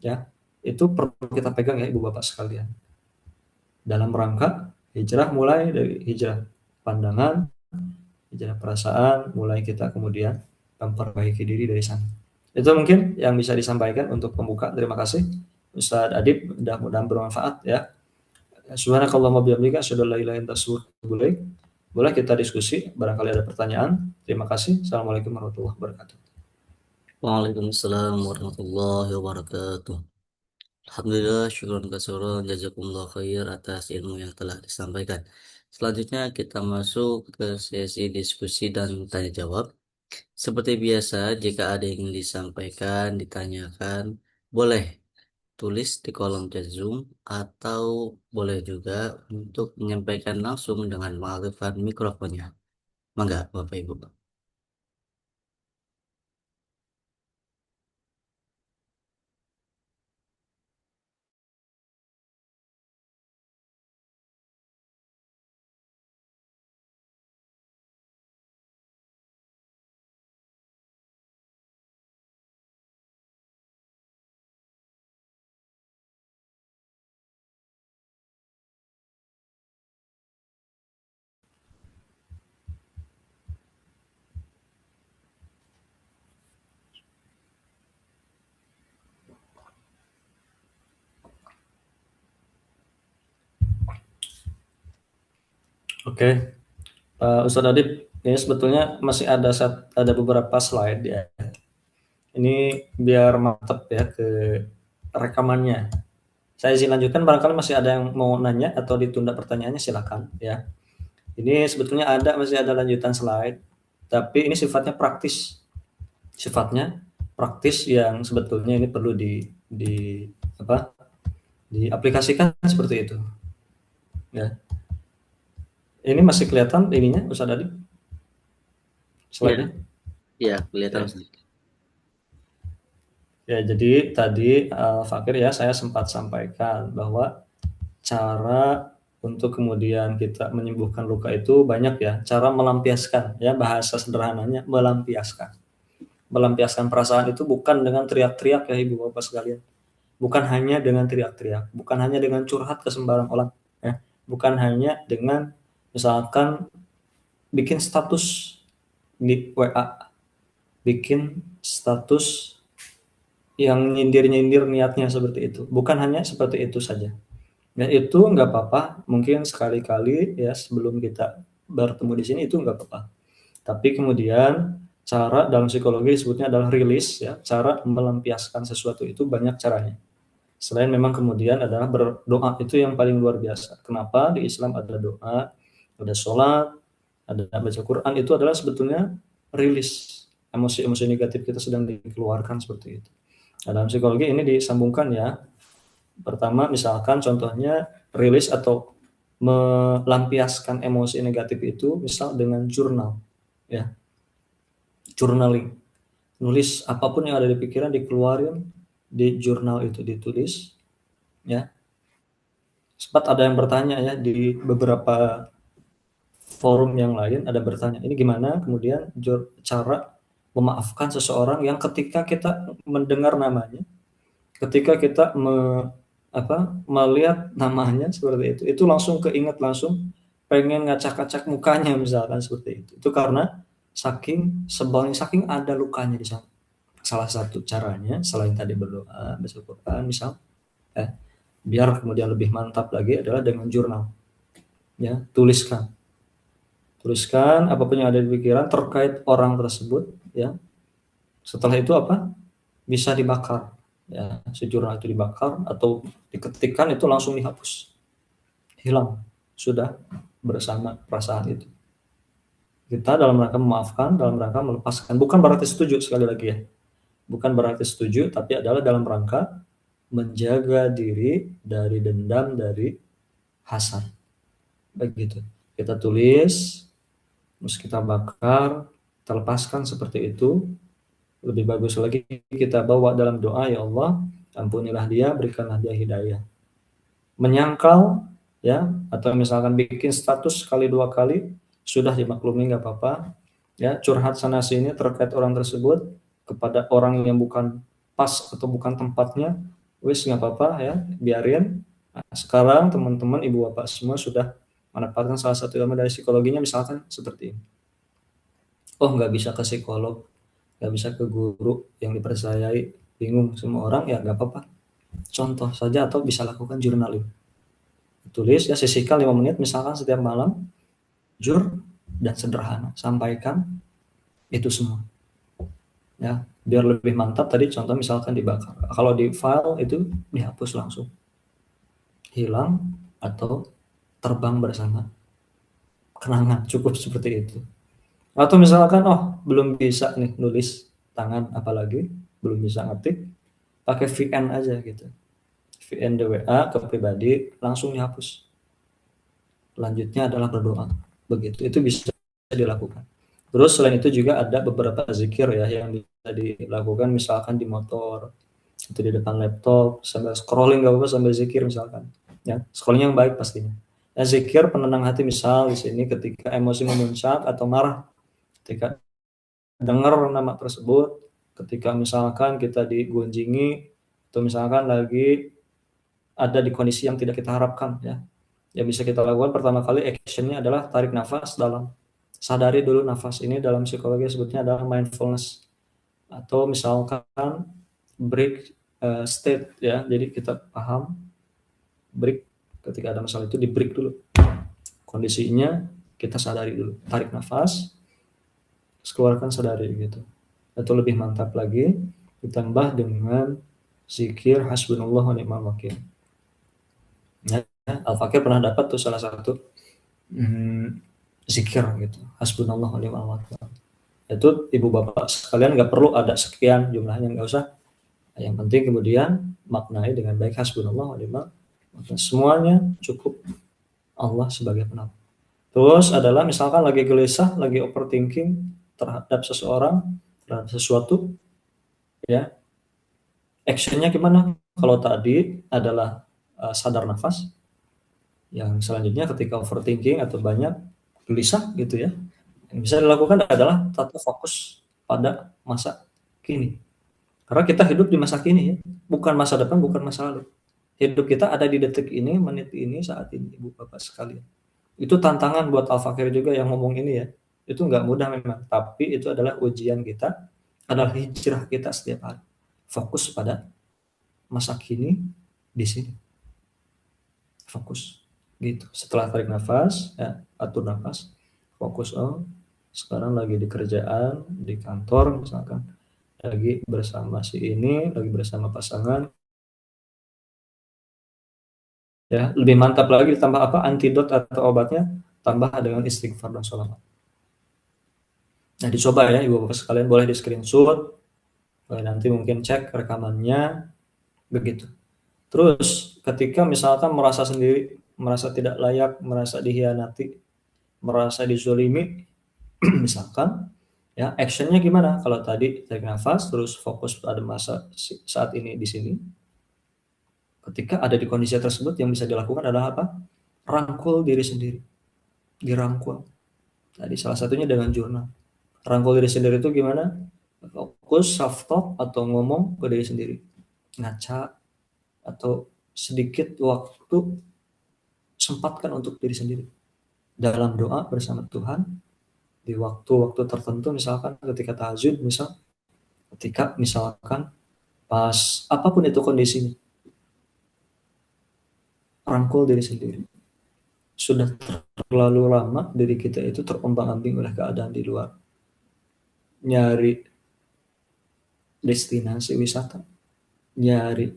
Ya, itu perlu kita pegang ya Ibu Bapak sekalian. Dalam rangka hijrah mulai dari hijrah pandangan, hijrah perasaan, mulai kita kemudian memperbaiki diri dari sana. Itu mungkin yang bisa disampaikan untuk pembuka. Terima kasih Ustaz Adib, mudah-mudahan bermanfaat ya. Subhanakallahumma bihamdika asyhadu an la ilaha illa anta astaghfiruka wa atubu ilaik. Boleh kita diskusi, barangkali ada pertanyaan. Terima kasih. Assalamualaikum warahmatullahi wabarakatuh. Waalaikumsalam warahmatullahi wabarakatuh. Alhamdulillah, syukron kasuron, jazakumullah khair atas ilmu yang telah disampaikan. Selanjutnya kita masuk ke sesi diskusi dan tanya jawab. Seperti biasa, jika ada yang ingin disampaikan, ditanyakan, boleh tulis di kolom chat Zoom atau boleh juga untuk menyampaikan langsung dengan mengaktifkan mikrofonnya. Mangga, Bapak Ibu. Oke, Ustadz Adib, ini sebetulnya masih ada beberapa slide ya. Ini biar mantap ya ke rekamannya. Saya izin lanjutkan, barangkali masih ada yang mau nanya atau ditunda pertanyaannya, silakan ya. Ini sebetulnya masih ada lanjutan slide, tapi ini sifatnya praktis. Sifatnya praktis yang sebetulnya ini perlu di apa? Diaplikasikan seperti itu. Ya. Ini masih kelihatan ininya Ustaz Adib? Ya, Slide-nya? ya, kelihatan Ya. sedikit. Ya, jadi tadi Fakir ya saya sempat sampaikan bahwa cara untuk kemudian kita menyembuhkan luka itu banyak ya, cara melampiaskan ya, bahasa sederhananya melampiaskan. Melampiaskan perasaan itu bukan dengan teriak-teriak ya Ibu Bapak sekalian. Bukan hanya dengan teriak-teriak, bukan hanya dengan curhat ke sembarang orang ya. Bukan hanya dengan misalkan bikin status di WA, bikin status yang nyindir-nyindir niatnya seperti itu. Bukan hanya seperti itu saja. Dan itu nggak apa-apa, mungkin sekali-kali ya sebelum kita bertemu di sini itu nggak apa-apa. Tapi kemudian cara dalam psikologi disebutnya adalah rilis ya, cara melampiaskan sesuatu itu banyak caranya. Selain memang kemudian adalah berdoa, itu yang paling luar biasa. Kenapa di Islam ada doa, ada sholat, ada baca Quran, itu adalah sebetulnya rilis emosi-emosi negatif kita sedang dikeluarkan seperti itu. Nah, dalam psikologi ini disambungkan ya. Pertama misalkan contohnya rilis atau melampiaskan emosi negatif itu misal dengan jurnal ya, journaling, nulis apapun yang ada di pikiran dikeluarin di jurnal itu, ditulis ya. Sempat ada yang bertanya ya di beberapa forum yang lain, ada bertanya ini gimana kemudian cara memaafkan seseorang yang ketika kita mendengar namanya, ketika kita melihat namanya seperti itu langsung keinget, langsung pengen ngacak-ngacak mukanya misalkan seperti itu. Itu karena saking sebalnya, saking ada lukanya di sana. Salah satu caranya selain tadi berdoa, baca Quran misal, ya, biar kemudian lebih mantap lagi adalah dengan jurnal. Ya, tuliskan apapun yang ada di pikiran terkait orang tersebut. Ya, setelah itu bisa dibakar. Ya, si jurnal itu dibakar atau diketikkan, itu langsung dihapus, hilang sudah bersama perasaan itu. Kita dalam rangka memaafkan, dalam rangka melepaskan, bukan berarti setuju, sekali lagi ya, bukan berarti setuju, tapi adalah dalam rangka menjaga diri dari dendam, dari hasad. Begitu. Kita tulis, terus kita bakar, kita lepaskan seperti itu. Lebih bagus lagi kita bawa dalam doa, ya Allah, ampunilah dia, berikanlah dia hidayah. Menyangkal ya, atau misalkan bikin status sekali dua kali sudah dimaklumi, nggak apa-apa ya. Curhat sana sini terkait orang tersebut kepada orang yang bukan pas atau bukan tempatnya, wis nggak apa-apa ya, biarin. Nah, sekarang teman-teman ibu bapak semua sudah mendapatkan salah satu ilmu dari psikologinya, misalkan seperti ini. Oh, nggak bisa ke psikolog, nggak bisa ke guru yang dipercayai, bingung semua orang, ya nggak apa-apa, contoh saja atau bisa lakukan journaling. Tulis ya, sisihkan 5 menit misalkan setiap malam, jujur dan sederhana, sampaikan itu semua ya, biar lebih mantap. Tadi contoh misalkan dibakar, kalau di file itu dihapus langsung, hilang atau terbang bersama kenangan, cukup seperti itu. Atau misalkan oh belum bisa nih nulis tangan, apalagi belum bisa ngetik, pakai VN aja gitu, VN WA ke pribadi, langsung dihapus. Lanjutnya adalah berdoa, begitu, itu bisa dilakukan. Terus selain itu juga ada beberapa zikir ya yang bisa dilakukan, misalkan di motor, itu di depan laptop, sambil scrolling gak apa-apa, sambil zikir misalkan ya, scrolling yang baik pastinya ya. Zikir penenang hati, misal di sini ketika emosi memuncak atau marah, ketika dengar nama tersebut, ketika misalkan kita digunjingi, atau misalkan lagi ada di kondisi yang tidak kita harapkan ya, yang bisa kita lakukan pertama kali actionnya adalah tarik nafas dalam. Sadari dulu nafas ini, dalam psikologi sebutnya adalah mindfulness, atau misalkan break state ya. Jadi kita paham break, ketika ada masalah itu di break dulu kondisinya, kita sadari dulu, tarik nafas, keluarkan, sadari gitu. Atau lebih mantap lagi, ditambah dengan zikir hasbunallah wa ni'mal wakil ya. Al-Fakir pernah dapat tuh salah satu zikir gitu, hasbunallah wa ni'mal wakil. Itu ibu bapak sekalian nggak perlu ada sekian jumlahnya, nggak usah. Yang penting kemudian maknai dengan baik, hasbunallah wa ni'mal wakil, semuanya cukup Allah sebagai penopang. Terus adalah misalkan lagi gelisah, lagi overthinking terhadap seseorang, terhadap sesuatu ya, actionnya gimana? Kalau tadi adalah sadar nafas, yang selanjutnya ketika overthinking atau banyak gelisah gitu ya, yang bisa dilakukan adalah tata fokus pada masa kini. Karena kita hidup di masa kini ya, bukan masa depan, bukan masa lalu. Hidup kita ada di detik ini, menit ini, saat ini, ibu bapak sekalian. Itu tantangan buat Al-Fakir juga yang ngomong ini ya. Itu nggak mudah memang, tapi itu adalah ujian kita, adalah hijrah kita setiap hari. Fokus pada masa kini di sini. Fokus gitu. Setelah tarik nafas, ya, atur nafas, fokus. Oh, sekarang lagi di kerjaan, di kantor misalkan, lagi bersama si ini, lagi bersama pasangan. Ya, lebih mantap lagi ditambah apa? Antidot atau obatnya, tambah dengan istighfar dan sholawat. Nah, dicoba ya ibu bapak sekalian, boleh di screenshot, boleh nanti mungkin cek rekamannya, begitu. Terus ketika misalkan merasa sendiri, merasa tidak layak, merasa dihianati, merasa dizolimi, misalkan ya, actionnya gimana? Kalau tadi tarik nafas, terus fokus pada masa saat ini di sini. Ketika ada di kondisi tersebut, yang bisa dilakukan adalah apa? Rangkul diri sendiri, dirangkul. Tadi salah satunya dengan jurnal. Rangkul diri sendiri itu gimana? Fokus self talk atau ngomong ke diri sendiri, ngaca, atau sedikit waktu sempatkan untuk diri sendiri dalam doa bersama Tuhan di waktu-waktu tertentu, misalkan ketika tahajud, misal ketika misalkan pas apapun itu kondisinya, rangkul diri sendiri. Sudah terlalu lama diri kita itu terombang-ambing oleh keadaan di luar, nyari destinasi wisata, nyari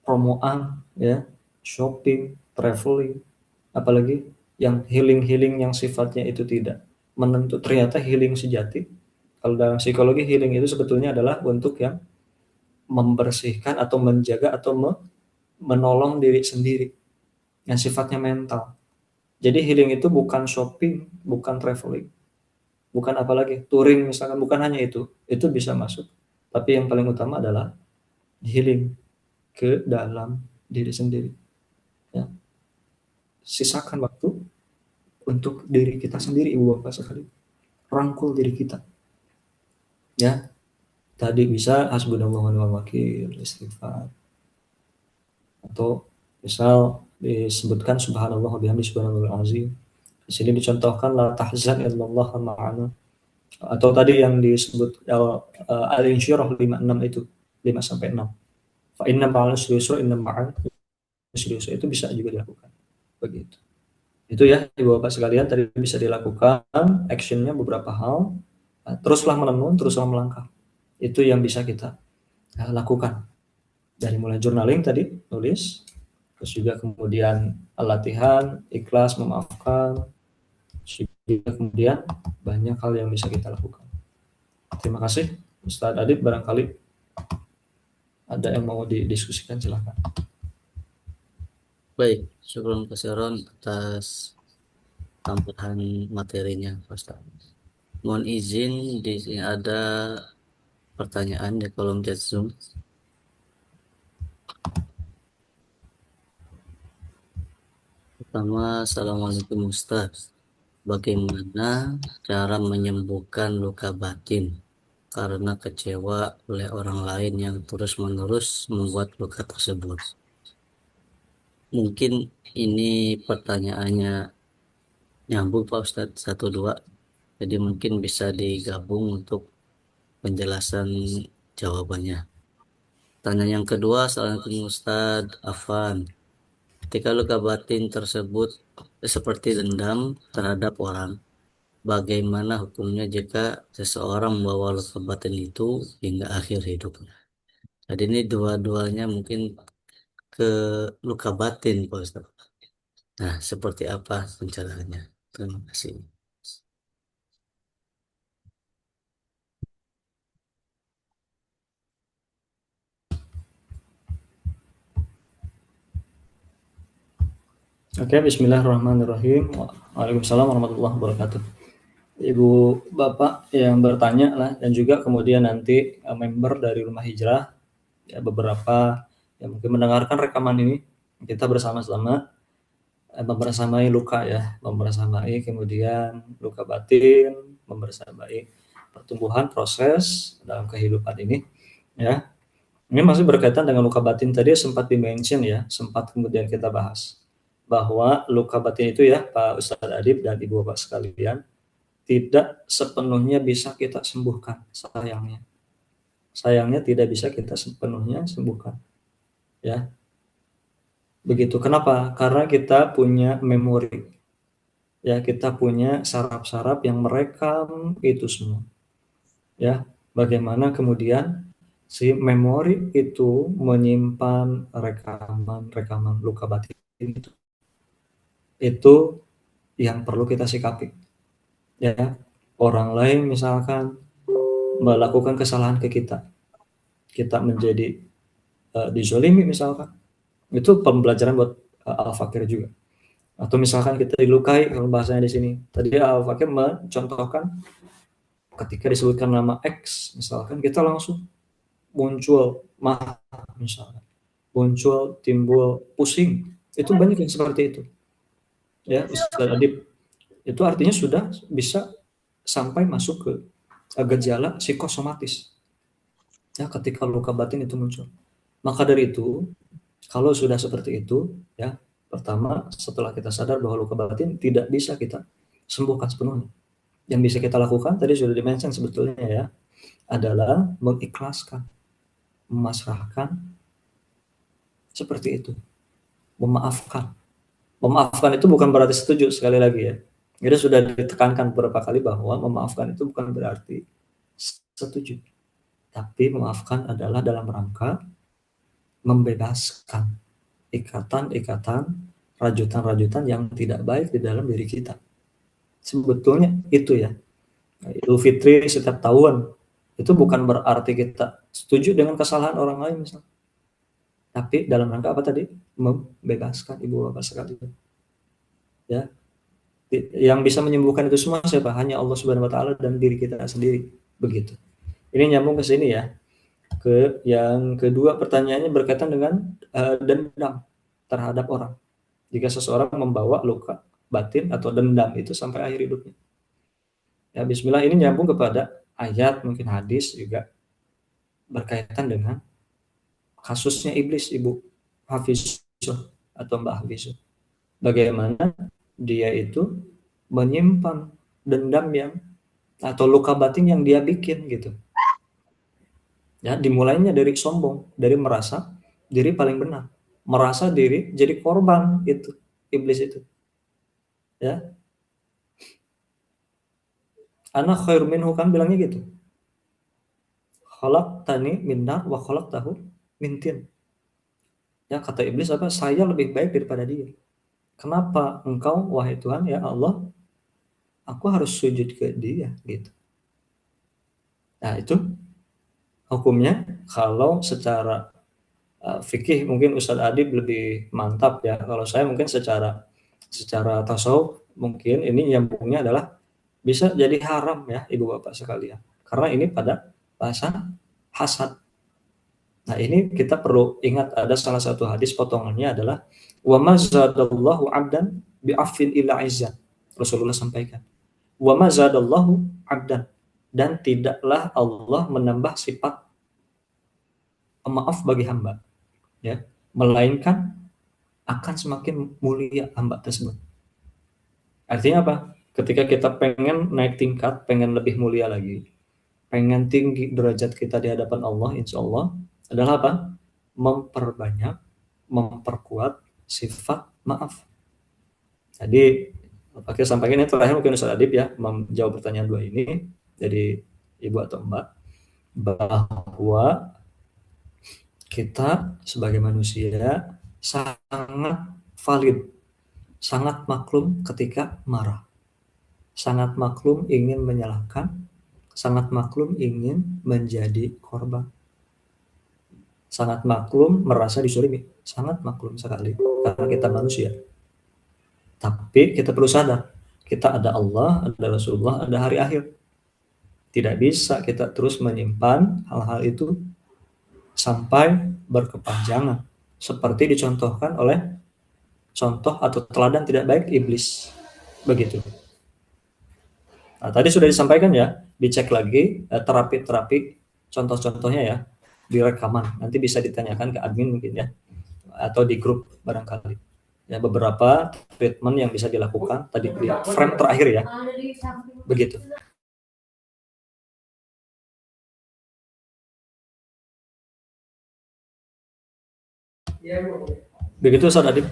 promoan ya, shopping, traveling, apalagi yang healing yang sifatnya itu tidak menentu. Ternyata healing sejati, kalau dalam psikologi healing itu sebetulnya adalah untuk yang membersihkan atau menjaga atau menolong diri sendiri yang sifatnya mental. Jadi healing itu bukan shopping, bukan traveling, bukan apalagi touring misalkan, bukan hanya itu bisa masuk. Tapi yang paling utama adalah healing ke dalam diri sendiri. Ya. Sisakan waktu untuk diri kita sendiri, Ibu Bapak sekalian. Rangkul diri kita. Ya, tadi bisa hasbunallah wa ni'mal wakil, istighfar. Atau misal disebutkan subhanallah wa bihamdihi subhanallahil azim. Di sini dicontohkan la tahzan illallah ma'ana. Atau tadi yang disebut Al-Insyirah 56 itu, 5 sampai 6. Fa inna ma'al usri yusra, inna ma'al usri yusra, itu bisa juga dilakukan. Begitu. Itu ya Ibu Bapak sekalian, tadi bisa dilakukan actionnya beberapa hal. Teruslah menenun, teruslah melangkah. Itu yang bisa kita lakukan. Dari mulai journaling tadi, nulis, terus juga kemudian latihan, ikhlas, memaafkan, juga kemudian banyak hal yang bisa kita lakukan. Terima kasih Ustadz Adib, barangkali ada yang mau didiskusikan silakan. Baik, syukur kasiron atas tambahan materinya, Pak Ustaz. Mohon izin, di sini ada pertanyaan di kolom chat Zoom. Pertama, Assalamualaikum Ustaz. Bagaimana cara menyembuhkan luka batin karena kecewa oleh orang lain yang terus-menerus membuat luka tersebut? Mungkin ini pertanyaannya nyambung Pak Ustadz, satu dua. Jadi mungkin bisa digabung untuk penjelasan jawabannya. Tanya yang kedua, Assalamualaikum Ustadz Afan. Ketika luka batin tersebut seperti dendam terhadap orang, bagaimana hukumnya jika seseorang membawa luka batin itu hingga akhir hidupnya? Jadi ini dua-duanya mungkin ke luka batin, Pak Ustadz. Nah, seperti apa pencaraannya? Terima kasih. Oke, bismillahirrahmanirrahim. Waalaikumsalam warahmatullahi wabarakatuh. Ibu Bapak yang bertanya lah, dan juga kemudian nanti member dari Rumah Hijrah, ya beberapa yang mungkin mendengarkan rekaman ini, kita bersama-sama membersamai luka ya, membersamai kemudian luka batin, membersamai pertumbuhan proses dalam kehidupan ini, ya. Ini masih berkaitan dengan luka batin tadi sempat di-mention ya, sempat kemudian kita bahas bahwa luka batin itu ya Pak Ustadz Adib dan Ibu Bapak sekalian tidak sepenuhnya bisa kita sembuhkan, sayangnya. Sayangnya tidak bisa kita sepenuhnya sembuhkan, ya. Begitu. Kenapa? Karena kita punya memori. Ya, kita punya saraf-saraf yang merekam itu semua. Ya, bagaimana kemudian si memori itu menyimpan rekaman-rekaman luka batin itu yang perlu kita sikapi. Ya, orang lain misalkan melakukan kesalahan ke kita, kita menjadi dizolimi misalkan, itu pembelajaran buat Al-Fakir juga. Atau misalkan kita dilukai, kalau bahasanya di sini. Tadi Al-Fakir mencontohkan ketika disebutkan nama X, misalkan kita langsung muncul marah, misalkan muncul timbul pusing. Itu banyak yang seperti itu. Ya, Ustaz Adib. Itu artinya sudah bisa sampai masuk ke gejala psikosomatis. Ya, ketika luka batin itu muncul. Maka dari itu, kalau sudah seperti itu, ya, pertama setelah kita sadar bahwa luka batin tidak bisa kita sembuhkan sepenuhnya. Yang bisa kita lakukan tadi sudah dimention sebetulnya ya, adalah mengikhlaskan, memasrahkan, seperti itu. Memaafkan. Memaafkan itu bukan berarti setuju, sekali lagi ya. Jadi sudah ditekankan beberapa kali bahwa memaafkan itu bukan berarti setuju. Tapi memaafkan adalah dalam rangka membebaskan ikatan-ikatan, rajutan-rajutan yang tidak baik di dalam diri kita. Sebetulnya itu ya. Idul Fitri setiap tahun itu bukan berarti kita setuju dengan kesalahan orang lain misalnya. Tapi dalam rangka apa tadi? Membebaskan Ibu Bapak sekalian. Ya. Yang bisa menyembuhkan itu semua siapa? Hanya Allah Subhanahu wa taala dan diri kita sendiri. Begitu. Ini nyambung ke sini ya. Yang kedua pertanyaannya berkaitan dengan dendam terhadap orang. Jika seseorang membawa luka batin atau dendam itu sampai akhir hidupnya. Ya, bismillah ini nyambung kepada ayat, mungkin hadis juga berkaitan dengan kasusnya iblis, Ibu Hafizah atau Mbak Hafizah. Bagaimana dia itu menyimpan dendam yang atau luka batin yang dia bikin gitu. Ya, dimulainya dari sombong, dari merasa diri paling benar, merasa diri jadi korban itu iblis itu. Ya, ana khair minhu kan bilangnya gitu. Khalaqtani min nar wa khalaqtahu min tin. Ya, kata iblis apa? Saya lebih baik daripada dia. Kenapa engkau wahai Tuhan ya Allah, aku harus sujud ke dia gitu. Nah, itu hukumnya kalau secara fikih mungkin Ustadz Adib lebih mantap ya. Kalau saya mungkin secara tasawuf mungkin ini nyambungnya adalah bisa jadi haram ya ibu bapak sekalian. Karena ini pada bahasa hasad. Nah ini kita perlu ingat ada salah satu hadis potongannya adalah wa mazadallahu abdan bi'afin illa izzan. Rasulullah sampaikan. Wa mazadallahu abdan, dan tidaklah Allah menambah sifat maaf bagi hamba ya, melainkan akan semakin mulia hamba tersebut. Artinya apa? Ketika kita pengen naik tingkat, pengen lebih mulia lagi, pengen tinggi derajat kita di hadapan Allah, insya Allah adalah apa? Memperbanyak, memperkuat sifat maaf. Jadi, pakai sampaikan ini terakhir mungkin Ustaz Adib ya, menjawab pertanyaan dua ini, jadi Ibu atau Mbak, bahwa kita sebagai manusia sangat valid, sangat maklum ketika marah, sangat maklum ingin menyalahkan, sangat maklum ingin menjadi korban, sangat maklum merasa disolimi, sangat maklum sekali karena kita manusia. Tapi kita perlu sadar, kita ada Allah, ada Rasulullah, ada hari akhir. Tidak bisa kita terus menyimpan hal-hal itu sampai berkepanjangan, seperti dicontohkan oleh contoh atau teladan tidak baik iblis. Begitu. Nah, tadi sudah disampaikan ya, dicek lagi terapi-terapi contoh-contohnya ya di rekaman. Nanti bisa ditanyakan ke admin mungkin ya, atau di grup barangkali. Ya, beberapa treatment yang bisa dilakukan tadi di frame terakhir ya. Begitu. Begitu Ustaz Adib.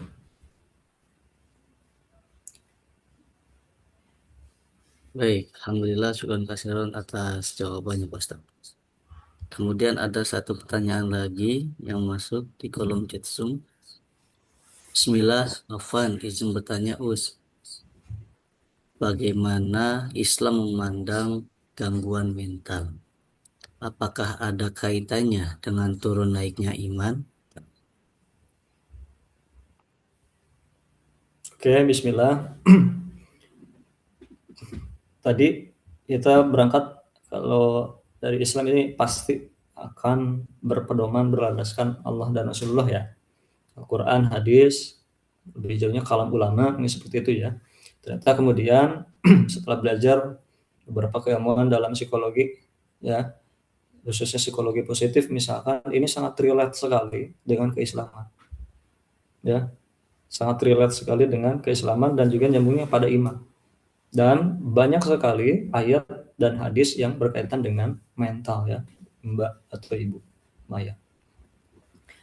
Baik, alhamdulillah syukur kasiron atas jawabannya Pak Ustaz. Kemudian ada satu pertanyaan lagi yang masuk di kolom chat Zoom. Bismillah, Afwan, izin bertanya bagaimana Islam memandang gangguan mental? Apakah ada kaitannya dengan turun naiknya iman? Oke, bismillah. Tadi kita berangkat kalau dari Islam ini pasti akan berpedoman berlandaskan Allah dan Rasulullah ya. Al-Quran, hadis, lebih jauhnya kalam ulama, ini seperti itu ya. Ternyata kemudian setelah belajar beberapa keilmuan dalam psikologi ya, khususnya psikologi positif misalkan, ini sangat relate sekali dengan keislaman. Ya, sangat relate sekali dengan keislaman dan juga nyambungnya pada iman. Dan banyak sekali ayat dan hadis yang berkaitan dengan mental ya, Mbak atau Ibu Maya.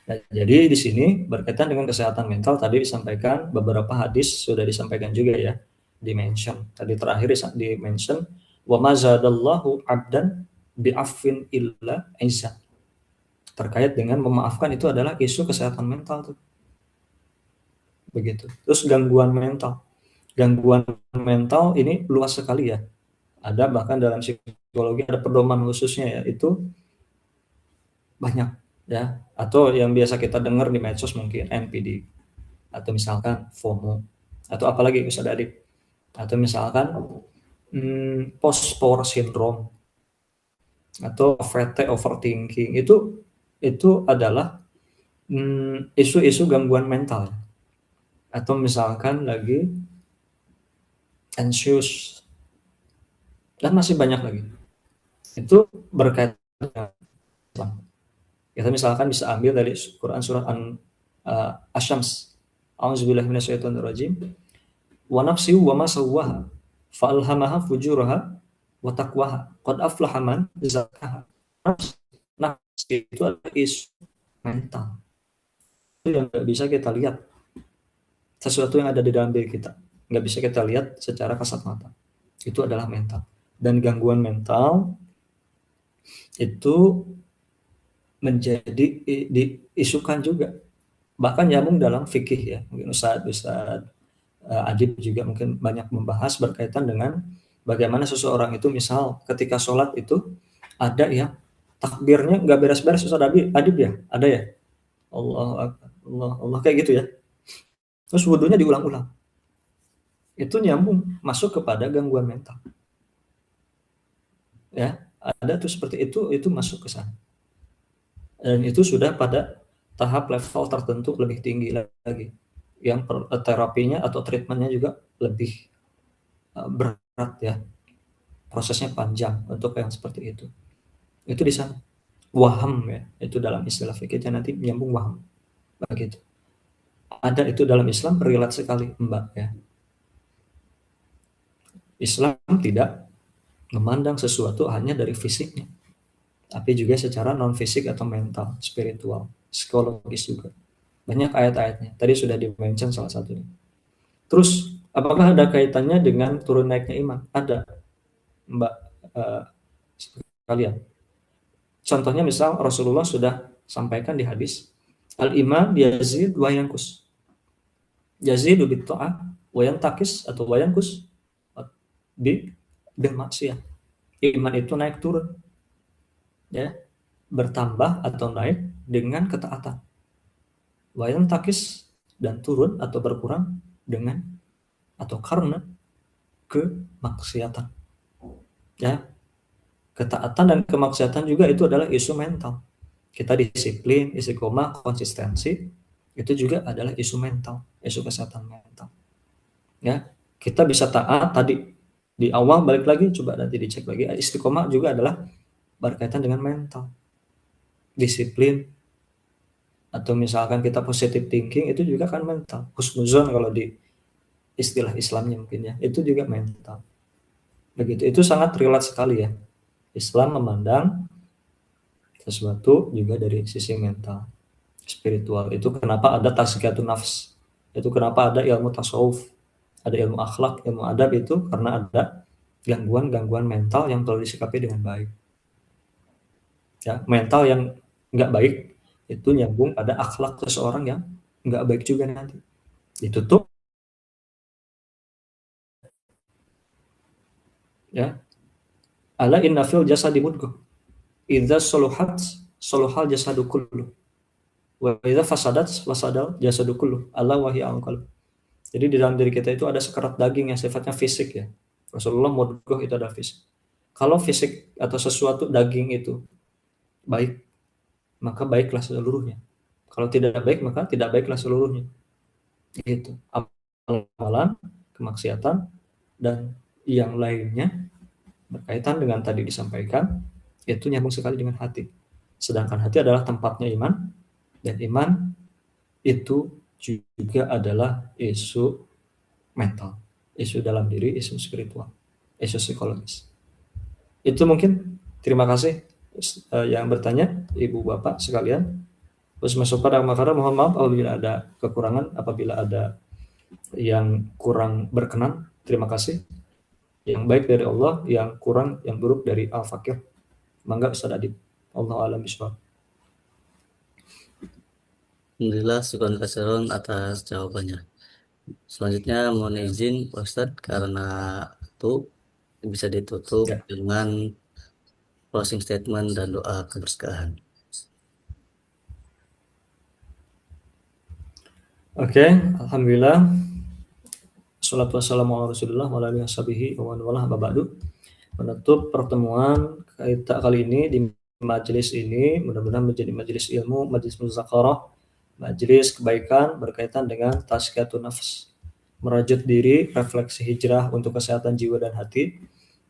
Nah, jadi di sini berkaitan dengan kesehatan mental tadi disampaikan beberapa hadis sudah disampaikan juga ya, dimention. Tadi terakhir dimention wa mazadallahu abdan bi'afwin illa izza. Terkait dengan memaafkan itu adalah isu kesehatan mental tuh. Begitu. Terus gangguan mental. Gangguan mental ini luas sekali ya. Ada bahkan dalam psikologi ada pedoman khususnya ya, itu banyak ya. Atau yang biasa kita dengar di medsos mungkin NPD, atau misalkan FOMO, atau apalagi Ustaz Adib, atau misalkan post power syndrome. atau OVT, overthinking, itu adalah isu-isu gangguan mental. Atau misalkan lagi anxious, dan masih banyak lagi. Itu berkaitan dengan Islam. Kita misalkan bisa ambil dari Quran surat Asy-Syams. A'udzubillahi minasyaitonirrajim. Wa nafsi wa ma sawwaha fa alhamaha fujuraha wa taqwaha. Qad aflaha man zakkaha. Nafsi itu adalah isu mental. Itu yang nggak bisa kita lihat. Sesuatu yang ada di dalam diri kita. Nggak bisa kita lihat secara kasat mata. Itu adalah mental. Dan gangguan mental itu menjadi diisukan juga. Bahkan nyambung dalam fikih ya. Mungkin Ustaz Adib juga mungkin banyak membahas berkaitan dengan bagaimana seseorang itu misal ketika sholat itu ada yang takbirnya nggak beres-beres. Ustaz Adib ya? Ada ya? Allah Akbar, Allah kayak gitu ya. Terus wudhunya diulang-ulang. Itu nyambung masuk kepada gangguan mental. Ya, ada tuh seperti itu masuk ke sana. Dan itu sudah pada tahap level tertentu lebih tinggi lagi. Yang terapinya atau treatmentnya juga lebih berat ya. Prosesnya panjang untuk yang seperti itu. Itu di sana. Waham ya, itu dalam istilah fikihnya nanti menyambung waham. Begitu. Ada itu dalam Islam relate sekali, Mbak ya. Islam tidak memandang sesuatu hanya dari fisiknya, tapi juga secara non fisik atau mental, spiritual, psikologis juga. Banyak ayat-ayatnya. Tadi sudah di-mention salah satunya. Terus apakah ada kaitannya dengan turun naiknya iman? Ada, Mbak kalian. Contohnya misal Rasulullah sudah sampaikan di hadis, al-iman yazid wa yanqus. Yazidu bit ta'ah wa yantakis atau wa yanqus bil maksiyah. Iman itu naik turun. Ya, bertambah atau naik dengan ketaatan. Wa yantakis dan turun atau berkurang dengan atau karena kemaksiatan. Ya, ketaatan dan kemaksiatan juga itu adalah isu mental. Kita disiplin, istiqomah, konsistensi, itu juga adalah isu mental, isu kesehatan mental. Ya, kita bisa taat tadi di awal, balik lagi coba nanti dicek lagi, istiqomah juga adalah berkaitan dengan mental. Disiplin atau misalkan kita positive thinking itu juga kan mental. Husnuzon kalau di istilah Islamnya mungkin ya, itu juga mental. Begitu, itu sangat relate sekali ya. Islam memandang sesuatu juga dari sisi mental, spiritual. Itu kenapa ada tazkiyatun nafs. Itu kenapa ada ilmu tasawuf, ada ilmu akhlak, ilmu adab, itu karena ada gangguan-gangguan mental yang perlu disikapi dengan baik. Ya, mental yang nggak baik itu nyambung pada akhlak seseorang yang nggak baik juga nanti. Ditutup ya. Ala inna fil jasadi mudghah. Idza soluhat soluhal jasadu kullu. Wa idza fasadat fasadal jasadu kullu. Ala wa hiya al-qalb. Jadi di dalam diri kita itu ada sekerat daging yang sifatnya fisik ya. Rasulullah mudghah itu adalah fisik. Kalau fisik atau sesuatu daging itu baik, maka baiklah seluruhnya. Kalau tidak baik, maka tidak baiklah seluruhnya. Itu amalan, kemaksiatan, dan yang lainnya berkaitan dengan tadi disampaikan, itu nyambung sekali dengan hati. Sedangkan hati adalah tempatnya iman, dan iman itu juga adalah isu mental, isu dalam diri, isu spiritual, isu psikologis. Itu mungkin, terima kasih yang bertanya, Ibu Bapak sekalian. Terus masuk pada makara, mohon maaf apabila ada kekurangan, apabila ada yang kurang berkenan, terima kasih. Yang baik dari Allah, yang kurang, yang buruk dari Al-Fakir. Mangga Ustaz Adib. Allah alam bisawab. Alhamdulillah, syukran kasiron atas jawabannya. Selanjutnya mohon izin Pak Ustadz, karena itu bisa ditutup Ya. dengan closing statement dan doa keberkahan. Oke, alhamdulillah. Wassalatu wassalamu ala Rasulillah wa ala alihi washabihi wa man walah, ba'du. Menutup pertemuan kita kali ini di majelis ini mudah-mudahan menjadi majelis ilmu, majelis muzakarah, majelis kebaikan berkaitan dengan tazkiyatun nafs, merajut diri, refleksi hijrah untuk kesehatan jiwa dan hati.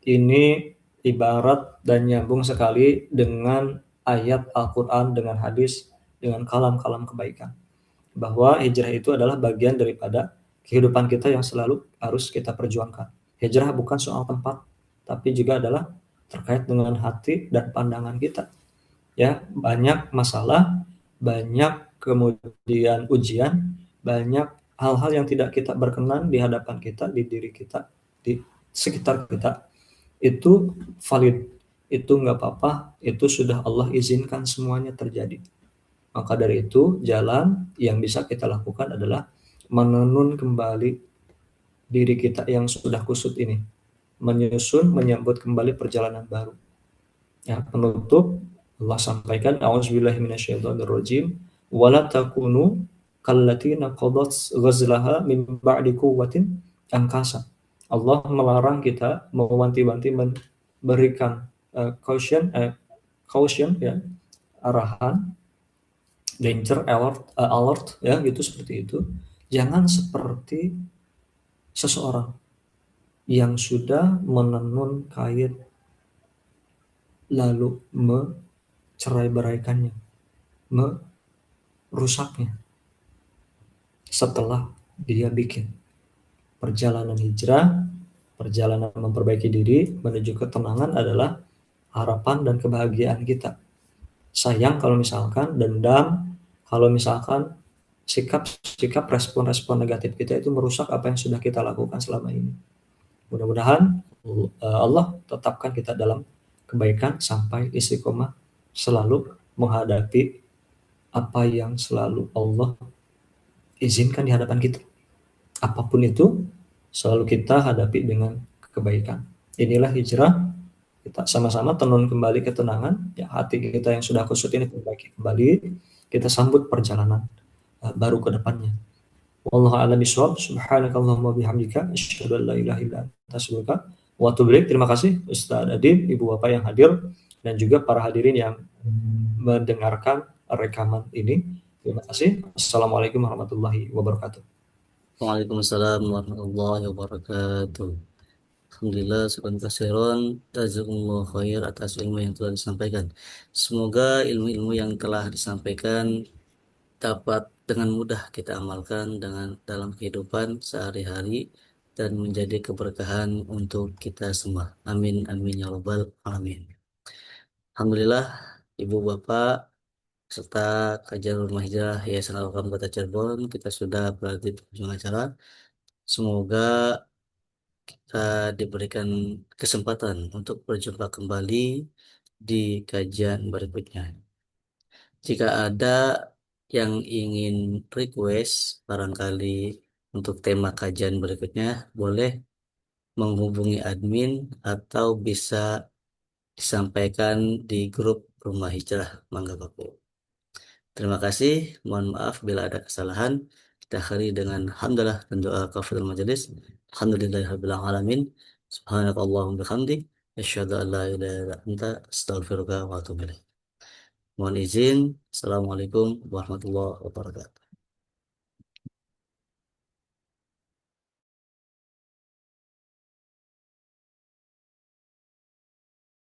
Ini ibarat dan nyambung sekali dengan ayat Al-Quran, dengan hadis, dengan kalam-kalam kebaikan. Bahwa hijrah itu adalah bagian daripada kehidupan kita yang selalu harus kita perjuangkan. Hijrah bukan soal tempat, tapi juga adalah terkait dengan hati dan pandangan kita. Ya, banyak masalah, banyak kemudian ujian, banyak hal-hal yang tidak kita berkenan di hadapan kita, di diri kita, di sekitar kita. Itu valid, itu nggak apa-apa, itu sudah Allah izinkan semuanya terjadi. Maka dari itu, jalan yang bisa kita lakukan adalah menenun kembali diri kita yang sudah kusut ini, menyusun, menyambut kembali perjalanan baru. Ya, penutup Allah sampaikan, a'udzubillahi minasyaitonirrajim, wala takunu kallatina qadat ghazlaha min ba'di quwwatin angkasa. Allah melarang kita, mewanti-wanti, memberikan caution ya, arahan, danger alert ya, gitu, seperti itu. Jangan seperti seseorang yang sudah menenun kain lalu mencerai-beraikannya, merusaknya setelah dia bikin. Perjalanan hijrah, perjalanan memperbaiki diri menuju ketenangan adalah harapan dan kebahagiaan kita. Sayang kalau misalkan dendam, kalau misalkan sikap respon-respon negatif kita itu merusak apa yang sudah kita lakukan selama ini. Mudah-mudahan Allah tetapkan kita dalam kebaikan sampai istiqomah selalu menghadapi apa yang selalu Allah izinkan di hadapan kita. Apapun itu, selalu kita hadapi dengan kebaikan. Inilah hijrah, kita sama-sama tenun kembali ketenangan, ya, hati kita yang sudah kusut ini perbaiki kembali, kita sambut perjalanan baru ke depannya. Wallahu a'lam bishawab. Subhanakallahumma bihamdika asyhadu an la ilaha illa anta astaghfiruka wa atubu ilaik. Terima kasih Ustaz Adib, Ibu Bapak yang hadir, dan juga para hadirin yang mendengarkan rekaman ini. Terima kasih. Assalamualaikum warahmatullahi wabarakatuh. Waalaikumsalam warahmatullahi wabarakatuh. Alhamdulillah, syukran kasiron, jazakumullah khair atas ilmu yang telah disampaikan. Semoga ilmu-ilmu yang telah disampaikan dapat dengan mudah kita amalkan dengan dalam kehidupan sehari-hari dan menjadi keberkahan untuk kita semua. Amin amin ya rabbal alamin. Alhamdulillah, Ibu Bapak serta kajian Rumah Hijrah Yayasan Al-Qam Kota Cirebon, kita sudah berada di ujung acara. Semoga kita diberikan kesempatan untuk berjumpa kembali di kajian berikutnya. Jika ada yang ingin request barangkali untuk tema kajian berikutnya, boleh menghubungi admin atau bisa disampaikan di grup Rumah Hijrah Mangga Bako. Terima kasih, mohon maaf bila ada kesalahan. Kita akhiri dengan hamdalah dan doa kafaratul majelis. Alhamdulillahirabbil alamin. Subhanakallahumma bihamdik, asyhadu an la ilaha illa anta, astaghfiruka wa atubu ilaik. Mohon izin. Assalamualaikum warahmatullahi wabarakatuh.